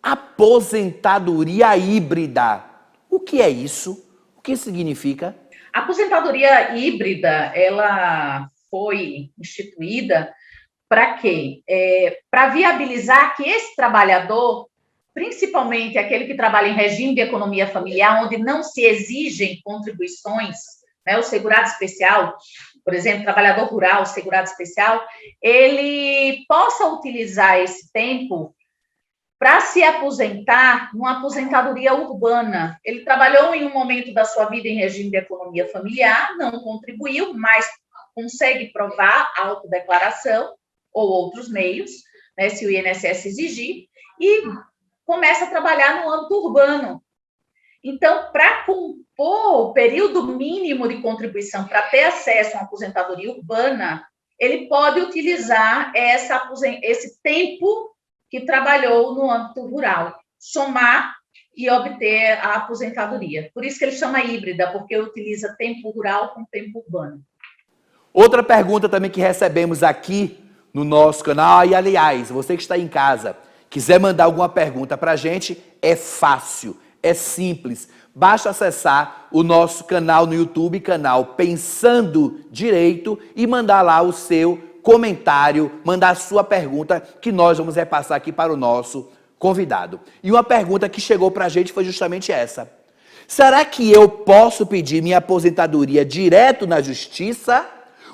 aposentadoria híbrida. O que é isso? O que significa? A aposentadoria híbrida, ela foi instituída para quê? Para viabilizar que esse trabalhador, principalmente aquele que trabalha em regime de economia familiar, onde não se exigem contribuições, né, o segurado especial, por exemplo, trabalhador rural, segurado especial, ele possa utilizar esse tempo para se aposentar numa aposentadoria urbana. Ele trabalhou em um momento da sua vida em regime de economia familiar, não contribuiu, mas consegue provar a autodeclaração ou outros meios, né, se o INSS exigir, e começa a trabalhar no âmbito urbano. Então, para compor o período mínimo de contribuição para ter acesso a uma aposentadoria urbana, ele pode utilizar esse tempo que trabalhou no âmbito rural, somar e obter a aposentadoria. Por isso que ele chama híbrida, porque utiliza tempo rural com tempo urbano. Outra pergunta também que recebemos aqui no nosso canal, e aliás, você que está em casa, quiser mandar alguma pergunta para a gente, é fácil, é simples. Basta acessar o nosso canal no YouTube, canal Pensando Direito, e mandar lá o seu comentário, mandar a sua pergunta, que nós vamos repassar aqui para o nosso convidado. E uma pergunta que chegou para a gente foi justamente essa. Será que eu posso pedir minha aposentadoria direto na justiça?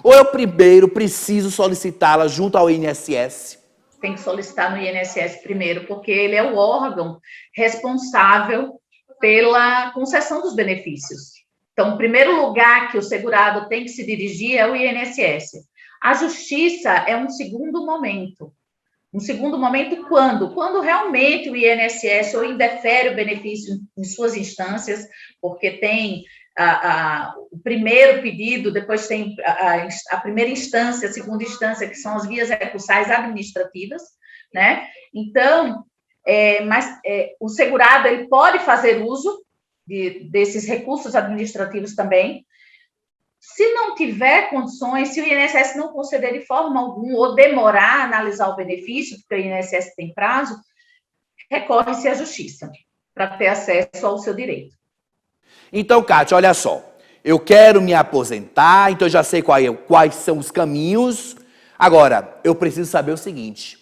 Ou eu primeiro preciso solicitá-la junto ao INSS? Tem que solicitar no INSS primeiro, porque ele é o órgão responsável pela concessão dos benefícios. Então, o primeiro lugar que o segurado tem que se dirigir é o INSS. A justiça é um segundo momento. Um segundo momento quando? Quando realmente o INSS ou indefere o benefício em suas instâncias, porque tem o primeiro pedido, depois tem a primeira instância, a segunda instância, que são as vias recursais administrativas, né? Então, o segurado ele pode fazer uso desses recursos administrativos também. Se não tiver condições, se o INSS não conceder de forma alguma ou demorar a analisar o benefício, porque o INSS tem prazo, recorre-se à justiça para ter acesso ao seu direito. Então, Kátia, olha só. Eu quero me aposentar, então eu já sei quais são os caminhos. Agora, eu preciso saber o seguinte.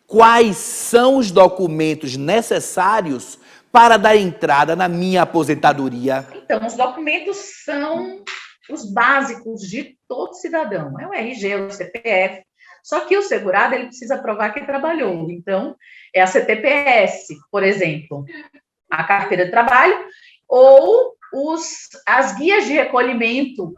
Quais são os documentos necessários para dar entrada na minha aposentadoria? Então, os documentos são os básicos de todo cidadão. É o RG, o CPF. Só que o segurado, ele precisa provar que trabalhou. Então, é a CTPS, por exemplo, a carteira de trabalho, ou as guias de recolhimento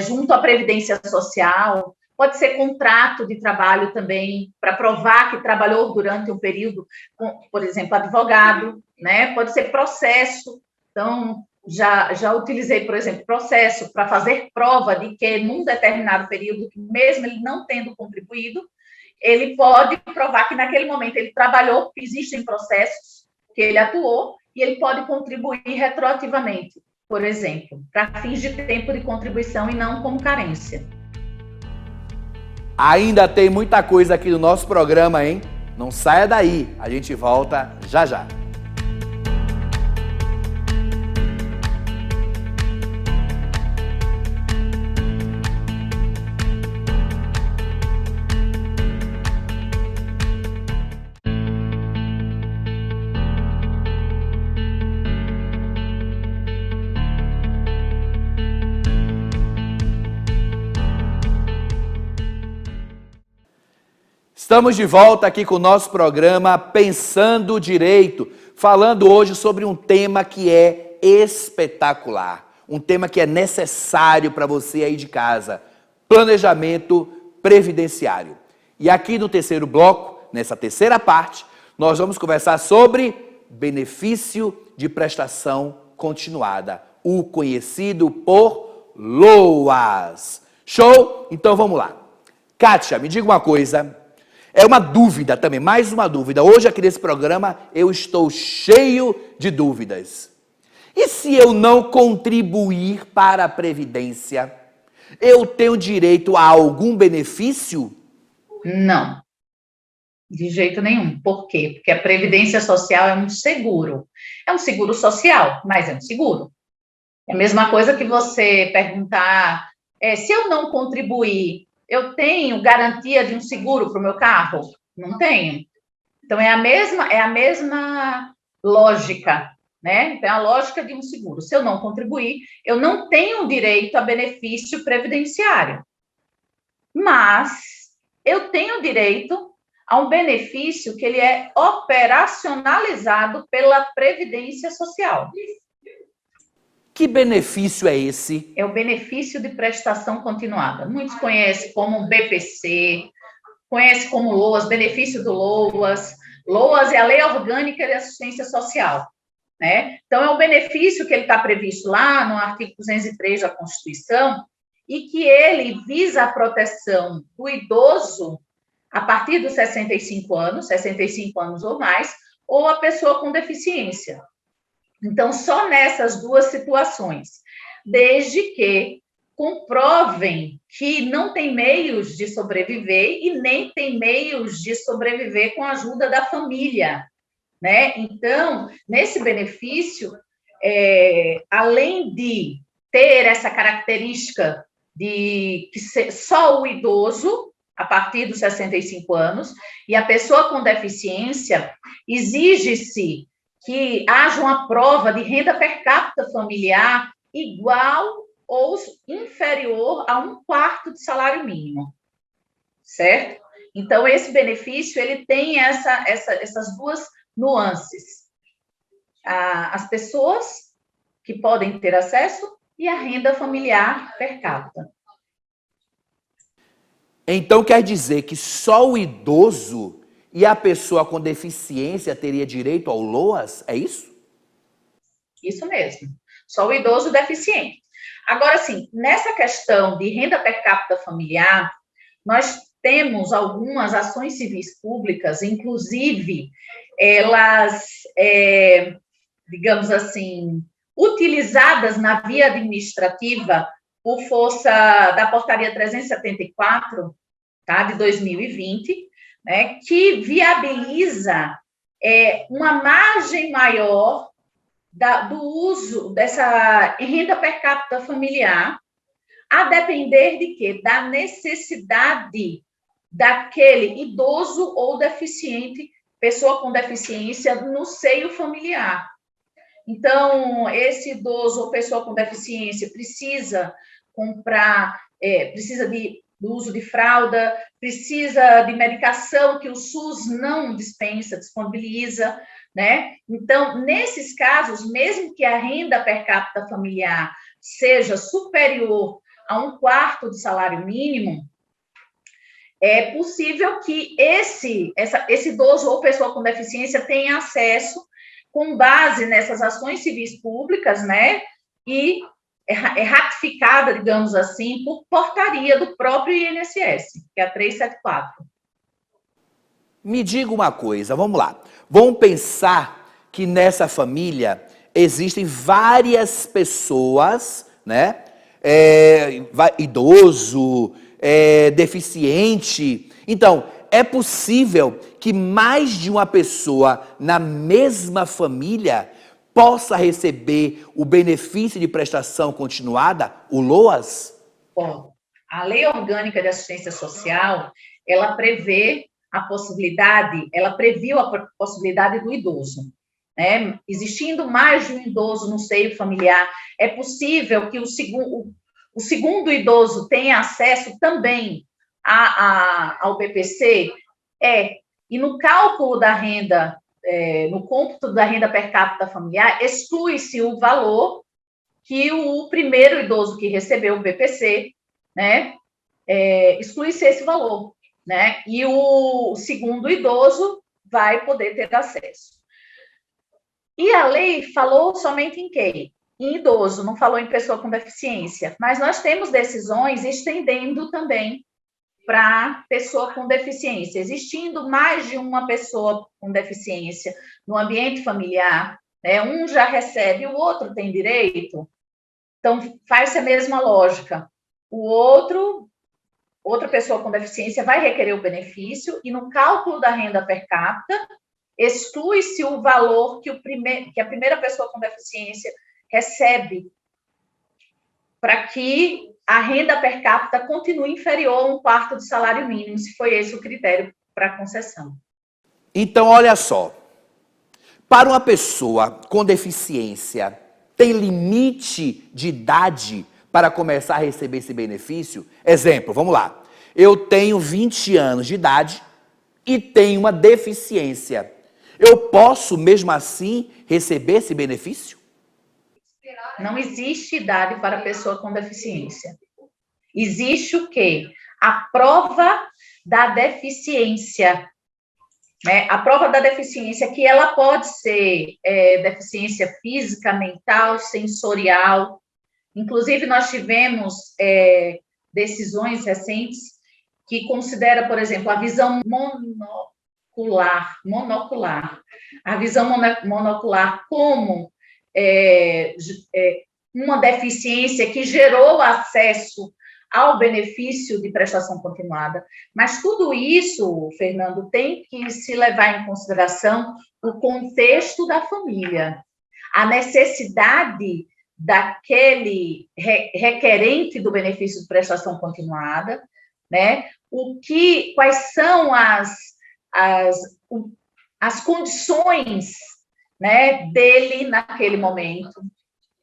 junto à Previdência Social. Pode ser contrato de trabalho também, para provar que trabalhou durante um período, por exemplo, advogado, né? Pode ser processo. Então, já utilizei, por exemplo, processo para fazer prova de que, num determinado período, mesmo ele não tendo contribuído, ele pode provar que naquele momento ele trabalhou, porque existem processos que ele atuou, e ele pode contribuir retroativamente, por exemplo, para fins de tempo de contribuição e não como carência. Ainda tem muita coisa aqui no nosso programa, hein? Não saia daí, a gente volta já já. Estamos de volta aqui com o nosso programa Pensando Direito, falando hoje sobre um tema que é espetacular, um tema que é necessário para você aí de casa, planejamento previdenciário. E aqui no terceiro bloco, nessa terceira parte, nós vamos conversar sobre benefício de prestação continuada, o conhecido por LOAS. Show? Então vamos lá. Kátia, me diga uma coisa. É uma dúvida também, mais uma dúvida. Hoje aqui nesse programa eu estou cheio de dúvidas. E se eu não contribuir para a Previdência, eu tenho direito a algum benefício? Não, de jeito nenhum. Por quê? Porque a Previdência Social é um seguro. É um seguro social, mas é um seguro. É a mesma coisa que você perguntar, se eu não contribuir, eu tenho garantia de um seguro para o meu carro? Não tenho. Então, é a mesma lógica, né? Então, é a lógica de um seguro. Se eu não contribuir, eu não tenho direito a benefício previdenciário. Mas eu tenho direito a um benefício que ele é operacionalizado pela Previdência Social. Que benefício é esse? É o benefício de prestação continuada. Muitos conhecem como BPC, conhecem como LOAS, benefício do LOAS. LOAS é a Lei Orgânica de Assistência Social, né? Então, é um benefício que ele está previsto lá no artigo 203 da Constituição, e que ele visa a proteção do idoso a partir dos 65 anos ou mais, ou a pessoa com deficiência. Então, só nessas duas situações, desde que comprovem que não tem meios de sobreviver e nem tem meios de sobreviver com a ajuda da família, né? Então, nesse benefício, além de ter essa característica de que só o idoso, a partir dos 65 anos, e a pessoa com deficiência, exige-se que haja uma prova de renda per capita familiar igual ou inferior a 1/4 de salário mínimo, certo? Então, esse benefício, ele tem essas duas nuances. As pessoas que podem ter acesso e a renda familiar per capita. Então quer dizer que só o idoso e a pessoa com deficiência teria direito ao LOAS? É isso? Isso mesmo. Só o idoso deficiente. Agora, sim, nessa questão de renda per capita familiar, nós temos algumas ações civis públicas, inclusive elas, digamos assim, utilizadas na via administrativa por força da portaria 374, tá, de 2020, né, que viabiliza uma margem maior do uso dessa renda per capita familiar, a depender de quê? Da necessidade daquele idoso ou deficiente, pessoa com deficiência, no seio familiar. Então, esse idoso ou pessoa com deficiência precisa comprar, precisa do uso de fralda, precisa de medicação que o SUS não dispensa, disponibiliza, né? Então, nesses casos, mesmo que a renda per capita familiar seja superior a 1/4 de salário mínimo, é possível que esse idoso ou pessoa com deficiência tenha acesso com base nessas ações civis públicas, né? E é ratificada, digamos assim, por portaria do próprio INSS, que é a 374. Me diga uma coisa, vamos lá. Vamos pensar que nessa família existem várias pessoas, né? Idoso, deficiente. Então, é possível que mais de uma pessoa na mesma família possa receber o benefício de prestação continuada, o LOAS? Bom, a Lei Orgânica de Assistência Social, ela previu a possibilidade do idoso, né? Existindo mais de um idoso no seio familiar, é possível que o segundo idoso tenha acesso também ao BPC? E no cálculo da renda, no cômputo da renda per capita familiar, exclui-se o valor que o primeiro idoso que recebeu o BPC, né, exclui-se esse valor, né, e o segundo idoso vai poder ter acesso. E a lei falou somente em quem? Em idoso, não falou em pessoa com deficiência, mas nós temos decisões estendendo também para pessoa com deficiência. Existindo mais de uma pessoa com deficiência no ambiente familiar, né, um já recebe, o outro tem direito, então faz-se a mesma lógica. Outra pessoa com deficiência vai requerer o benefício e no cálculo da renda per capita exclui-se o valor que a primeira pessoa com deficiência recebe para que a renda per capita continue inferior a 1/4 do salário mínimo, se foi esse o critério para a concessão. Então, olha só. Para uma pessoa com deficiência, tem limite de idade para começar a receber esse benefício? Exemplo, vamos lá. Eu tenho 20 anos de idade e tenho uma deficiência. Eu posso, mesmo assim, receber esse benefício? Não existe idade para pessoa com deficiência. Existe o quê? A prova da deficiência, né? A prova da deficiência, que ela pode ser deficiência física, mental, sensorial, Inclusive, nós tivemos decisões recentes que considera, por exemplo, a visão monocular, a visão monocular como uma deficiência que gerou acesso ao benefício de prestação continuada. Mas tudo isso, Fernando, tem que se levar em consideração o contexto da família, a necessidade daquele requerente do benefício de prestação continuada, né? Quais são as condições, né, dele naquele momento,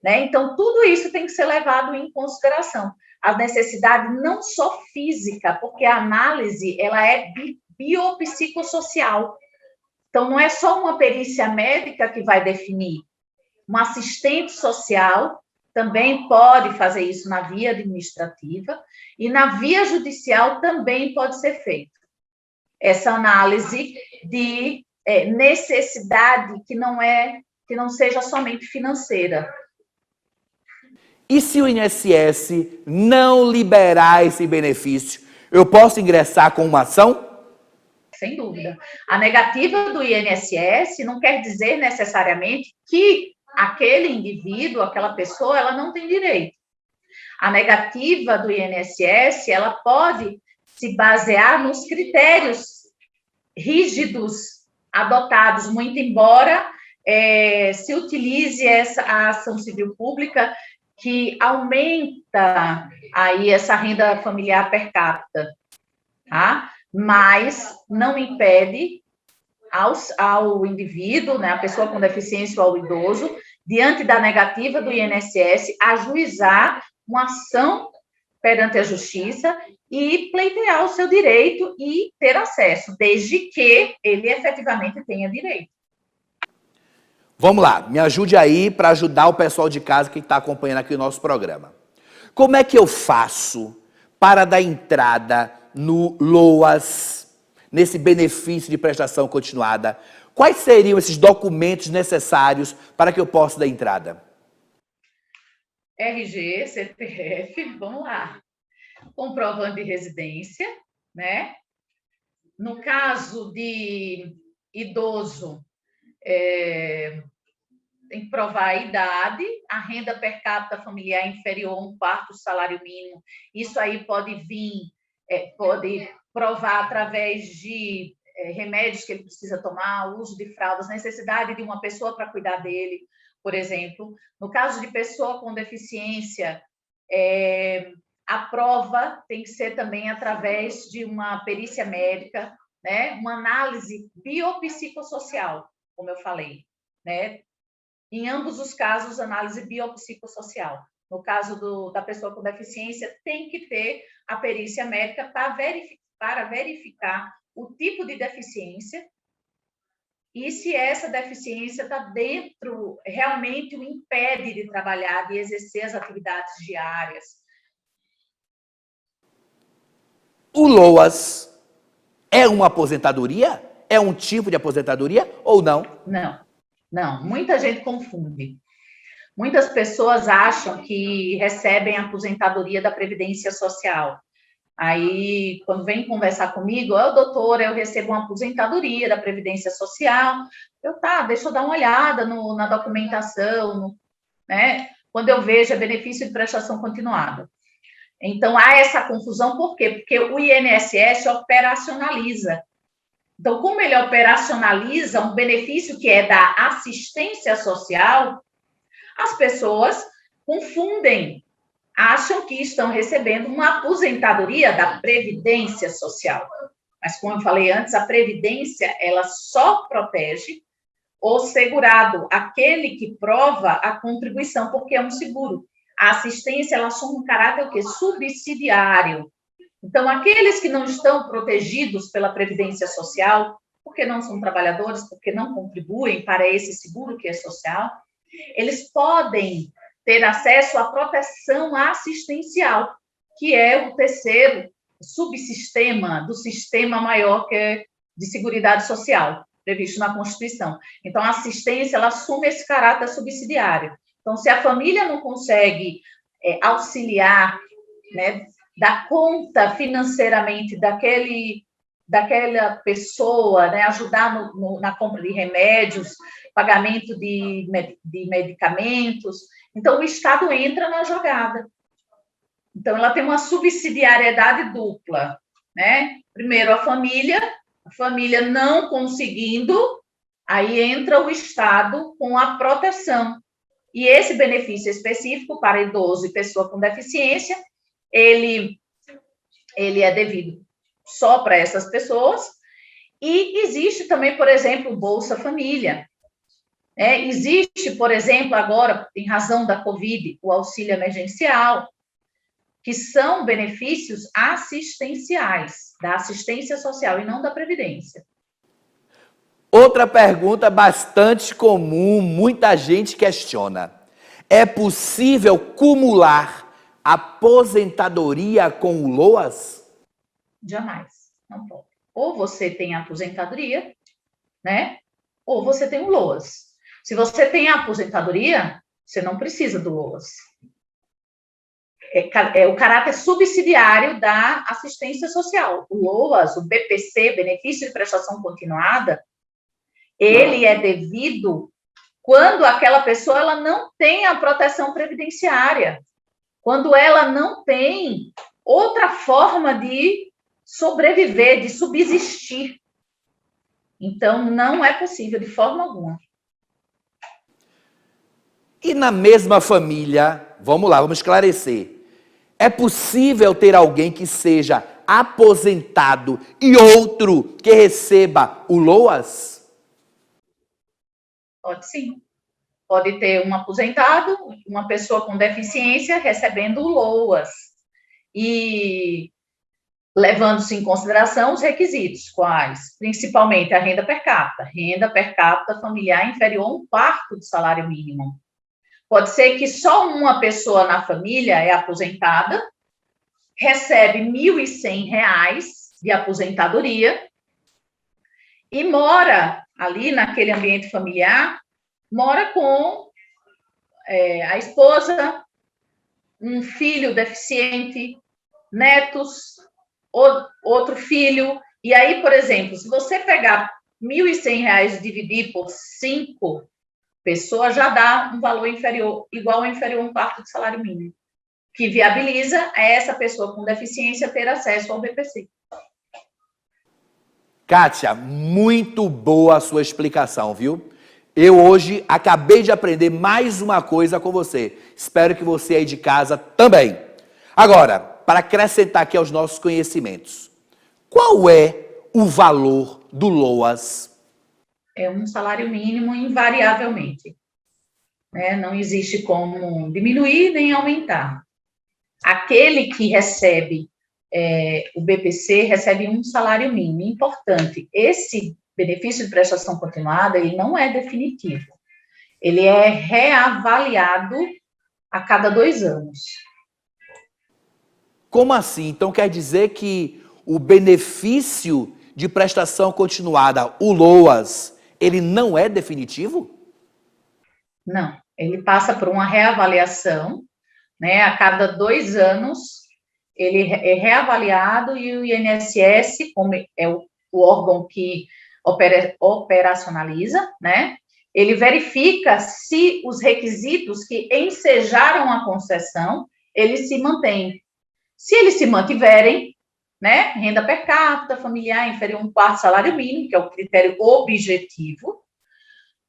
né? Então, tudo isso tem que ser levado em consideração. A necessidade não só física, porque a análise ela é biopsicossocial. Então, não é só uma perícia médica que vai definir. Um assistente social também pode fazer isso na via administrativa e na via judicial também pode ser feito. Essa análise de necessidade que não seja somente financeira. E se o INSS não liberar esse benefício, eu posso ingressar com uma ação? Sem dúvida. A negativa do INSS não quer dizer necessariamente que aquele indivíduo, aquela pessoa, ela não tem direito. A negativa do INSS, ela pode se basear nos critérios rígidos adotados, muito embora se utilize a ação civil pública que aumenta aí essa renda familiar per capita, tá? Mas não impede ao indivíduo, né, a pessoa com deficiência ou ao idoso, diante da negativa do INSS, ajuizar uma ação perante a justiça e pleitear o seu direito e ter acesso, desde que ele efetivamente tenha direito. Vamos lá, me ajude aí para ajudar o pessoal de casa que está acompanhando aqui o nosso programa. Como é que eu faço para dar entrada no LOAS, nesse benefício de prestação continuada? Quais seriam esses documentos necessários para que eu possa dar entrada? RG, CPF, vamos lá. Comprovante de residência, né? No caso de idoso, tem que provar a idade, a renda per capita familiar inferior a 1/4 do salário mínimo. Isso aí pode vir, pode provar através de remédios que ele precisa tomar, uso de fraldas, necessidade de uma pessoa para cuidar dele, por exemplo. No caso de pessoa com deficiência, a prova tem que ser também através de uma perícia médica, né? Uma análise biopsicossocial, como eu falei, né? Em ambos os casos, análise biopsicossocial. No caso da pessoa com deficiência, tem que ter a perícia médica para verificar o tipo de deficiência e se essa deficiência está dentro, realmente o impede de trabalhar, de exercer as atividades diárias. O LOAS é uma aposentadoria? É um tipo de aposentadoria ou não? Não, muita gente confunde. Muitas pessoas acham que recebem a aposentadoria da Previdência Social. Aí, quando vem conversar comigo, doutora, eu recebo uma aposentadoria da Previdência Social. Deixa eu dar uma olhada na documentação, né? Quando eu vejo benefício de prestação continuada. Então, há essa confusão, por quê? Porque o INSS operacionaliza. Então, como ele operacionaliza um benefício que é da assistência social, as pessoas confundem, acham que estão recebendo uma aposentadoria da Previdência Social. Mas, como eu falei antes, a Previdência, ela só protege o segurado, aquele que prova a contribuição, porque é um seguro. A assistência, ela assume um caráter o quê? Subsidiário. Então, aqueles que não estão protegidos pela Previdência Social, porque não são trabalhadores, porque não contribuem para esse seguro que é social, eles podem ter acesso à proteção assistencial, que é o terceiro subsistema do sistema maior que é de Seguridade Social, previsto na Constituição. Então, a assistência, ela assume esse caráter subsidiário. Então, se a família não consegue auxiliar, né, dar conta financeiramente daquela pessoa, né, ajudar na compra de remédios, pagamento de medicamentos. Então, o Estado entra na jogada. Então, ela tem uma subsidiariedade dupla, né? Primeiro, a família não conseguindo, aí entra o Estado com a proteção. E esse benefício específico para idoso e pessoa com deficiência, ele é devido só para essas pessoas. E existe também, por exemplo, o Bolsa Família. Existe, por exemplo, agora, em razão da Covid, o auxílio emergencial, que são benefícios assistenciais, da assistência social e não da Previdência. Outra pergunta bastante comum, muita gente questiona. É possível cumular aposentadoria com o LOAS? Jamais, não pode. Ou você tem a aposentadoria, né? Ou você tem o LOAS. Se você tem a aposentadoria, você não precisa do LOAS. É o caráter subsidiário da assistência social. O LOAS, o BPC, Benefício de Prestação Continuada, ele é devido quando aquela pessoa ela não tem a proteção previdenciária, quando ela não tem outra forma de sobreviver, de subsistir. Então, não é possível de forma alguma. E na mesma família, vamos lá, vamos esclarecer. É possível ter alguém que seja aposentado e outro que receba o LOAS? Pode sim. Pode ter um aposentado, uma pessoa com deficiência recebendo o LOAS. E levando-se em consideração os requisitos, quais? Principalmente a renda per capita familiar inferior a 1/4 do salário mínimo. Pode ser que só uma pessoa na família é aposentada, recebe R$ 1.100 de aposentadoria e mora ali naquele ambiente familiar, mora com a esposa, um filho deficiente, netos, outro filho. E aí, por exemplo, se você pegar R$ 1.100 e dividir por 5 pessoas, já dá um valor igual ou inferior a 1/4 do salário mínimo, que viabiliza a essa pessoa com deficiência ter acesso ao BPC. Kátia, muito boa a sua explicação, viu? Eu hoje acabei de aprender mais uma coisa com você. Espero que você aí de casa também. Agora, para acrescentar aqui aos nossos conhecimentos, qual é o valor do LOAS? É um salário mínimo invariavelmente. Né? Não existe como diminuir nem aumentar. Aquele que recebe o BPC recebe um salário mínimo. Importante, esse benefício de prestação continuada, ele não é definitivo. Ele é reavaliado a cada 2 anos. Como assim? Então quer dizer que o benefício de prestação continuada, o LOAS, ele não é definitivo? Não, ele passa por uma reavaliação, né? A cada 2 anos, ele é reavaliado e o INSS, como é o órgão que operacionaliza, né? Ele verifica se os requisitos que ensejaram a concessão, eles se mantêm. Se eles se mantiverem, né? Renda per capita familiar inferior a 1/4 salário mínimo, que é o critério objetivo,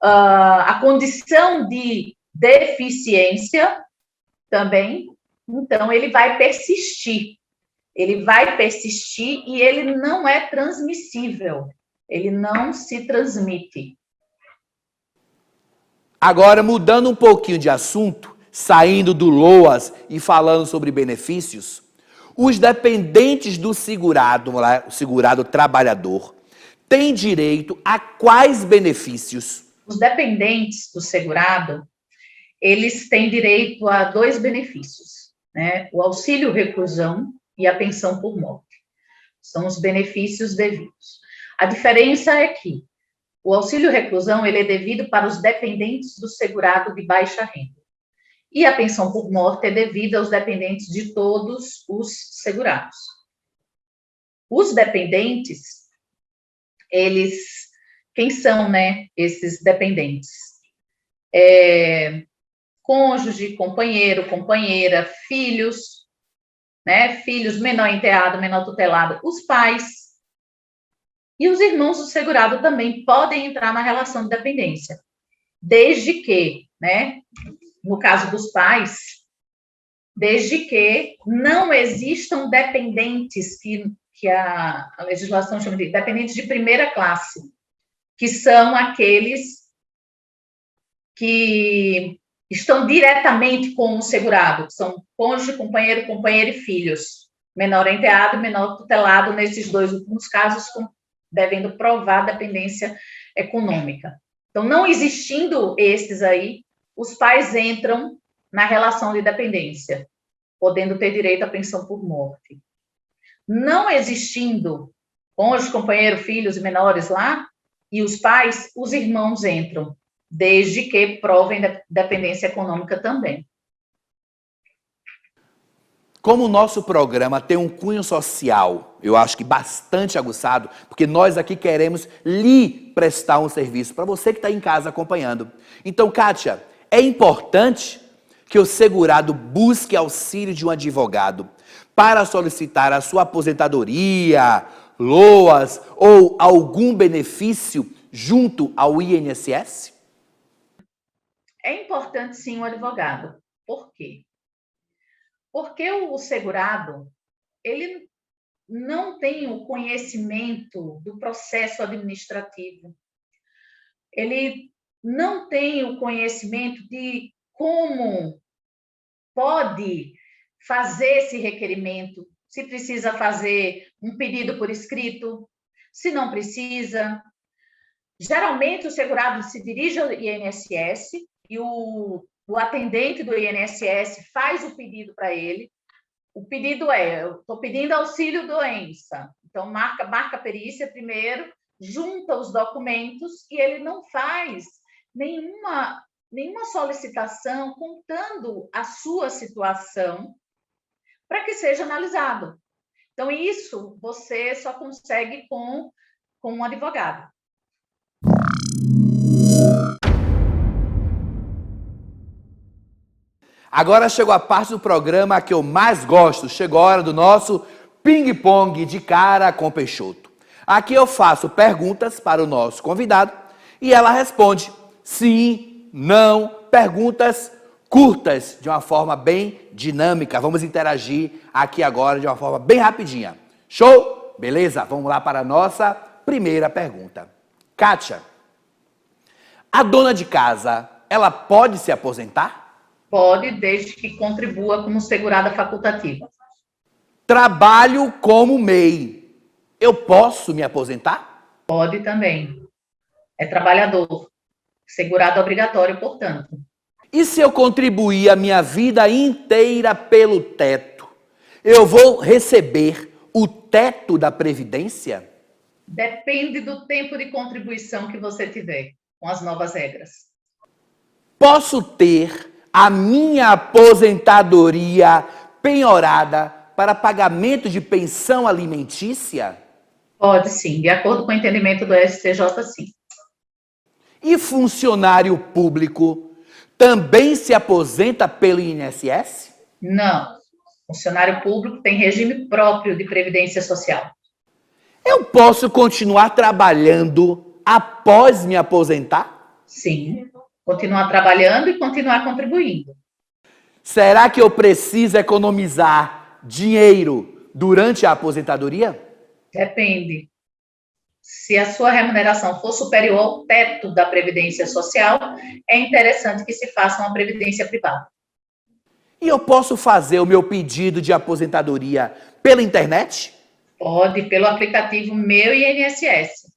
a condição de deficiência também, então ele vai persistir. Ele vai persistir e ele não é transmissível. Ele não se transmite. Agora, mudando um pouquinho de assunto, saindo do LOAS e falando sobre benefícios, os dependentes do segurado, o segurado trabalhador, têm direito a quais benefícios? Os dependentes do segurado, eles têm direito a 2 benefícios, né? O auxílio reclusão e a pensão por morte. São os benefícios devidos. A diferença é que o auxílio reclusão, ele é devido para os dependentes do segurado de baixa renda. E a pensão por morte é devida aos dependentes de todos os segurados. Os dependentes, quem são, né, esses dependentes? Cônjuge, companheiro, companheira, filhos, né, filhos, menor enteado, menor tutelado, os pais e os irmãos do segurado também podem entrar na relação de dependência, desde que, né, no caso dos pais, desde que não existam dependentes que a legislação chama de dependentes de primeira classe, que são aqueles que estão diretamente com o segurado, que são cônjuge, companheiro, companheira e filhos, menor enteado, menor tutelado, nesses dois últimos casos, devendo provar dependência econômica. Então, não existindo esses aí, os pais entram na relação de dependência, podendo ter direito à pensão por morte. Não existindo cônjuge, companheiro, filhos e menores lá, e os pais, os irmãos entram, desde que provem dependência econômica também. Como o nosso programa tem um cunho social, eu acho que bastante aguçado, porque nós aqui queremos lhe prestar um serviço para você que está em casa acompanhando. Então, Kátia, é importante que o segurado busque auxílio de um advogado para solicitar a sua aposentadoria, LOAS ou algum benefício junto ao INSS? É importante, sim, o advogado. Por quê? Porque o segurado, ele não tem o conhecimento do processo administrativo. Ele não tem o conhecimento de como pode fazer esse requerimento, se precisa fazer um pedido por escrito, se não precisa. Geralmente, o segurado se dirige ao INSS e o atendente do INSS faz o pedido para ele. O pedido eu estou pedindo auxílio doença. Então, marca a perícia primeiro, junta os documentos e ele não faz nenhuma solicitação contando a sua situação para que seja analisado. Então, isso você só consegue com um advogado. Agora chegou a parte do programa que eu mais gosto. Chegou a hora do nosso ping-pong de cara com Peixoto. Aqui eu faço perguntas para o nosso convidado e ela responde sim, não, perguntas curtas, de uma forma bem dinâmica. Vamos interagir aqui agora de uma forma bem rapidinha. Show? Beleza? Vamos lá para a nossa primeira pergunta. Kátia, a dona de casa, ela pode se aposentar? Pode, desde que contribua como segurada facultativa. Trabalho como MEI. Eu posso me aposentar? Pode também. É trabalhador. Segurado obrigatório, portanto. E se eu contribuir a minha vida inteira pelo teto, eu vou receber o teto da Previdência? Depende do tempo de contribuição que você tiver com as novas regras. Posso ter a minha aposentadoria penhorada para pagamento de pensão alimentícia? Pode sim, de acordo com o entendimento do STJ, sim. E funcionário público também se aposenta pelo INSS? Não. Funcionário público tem regime próprio de previdência social. Eu posso continuar trabalhando após me aposentar? Sim. Continuar trabalhando e continuar contribuindo. Será que eu preciso economizar dinheiro durante a aposentadoria? Depende. Se a sua remuneração for superior ao teto da Previdência Social, é interessante que se faça uma previdência privada. E eu posso fazer o meu pedido de aposentadoria pela internet? Pode, pelo aplicativo Meu INSS.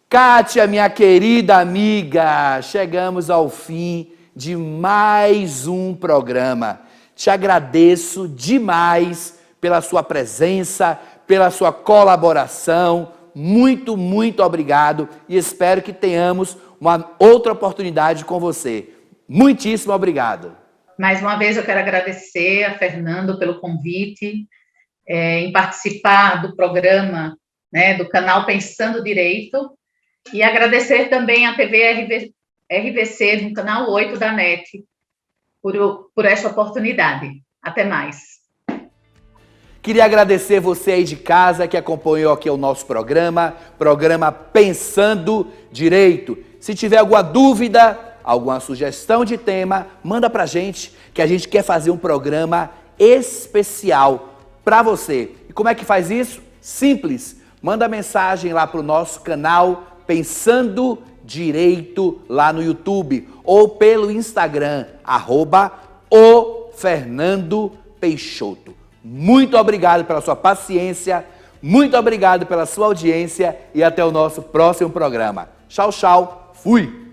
Kátia, minha querida amiga, chegamos ao fim de mais um programa. Te agradeço demais pela sua presença, pela sua colaboração. Muito, muito obrigado e espero que tenhamos uma outra oportunidade com você. Muitíssimo obrigado. Mais uma vez eu quero agradecer a Fernando pelo convite, em participar do programa, né, do canal Pensando Direito, e agradecer também à TV RVC, no canal 8 da NET, por essa oportunidade. Até mais. Queria agradecer você aí de casa que acompanhou aqui o nosso programa Pensando Direito. Se tiver alguma dúvida, alguma sugestão de tema, manda pra gente, que a gente quer fazer um programa especial para você. E como é que faz isso? Simples. Manda mensagem lá pro nosso canal Pensando Direito lá no YouTube ou pelo Instagram, @o_Fernando_Peixoto. Muito obrigado pela sua paciência, muito obrigado pela sua audiência e até o nosso próximo programa. Tchau, tchau, fui!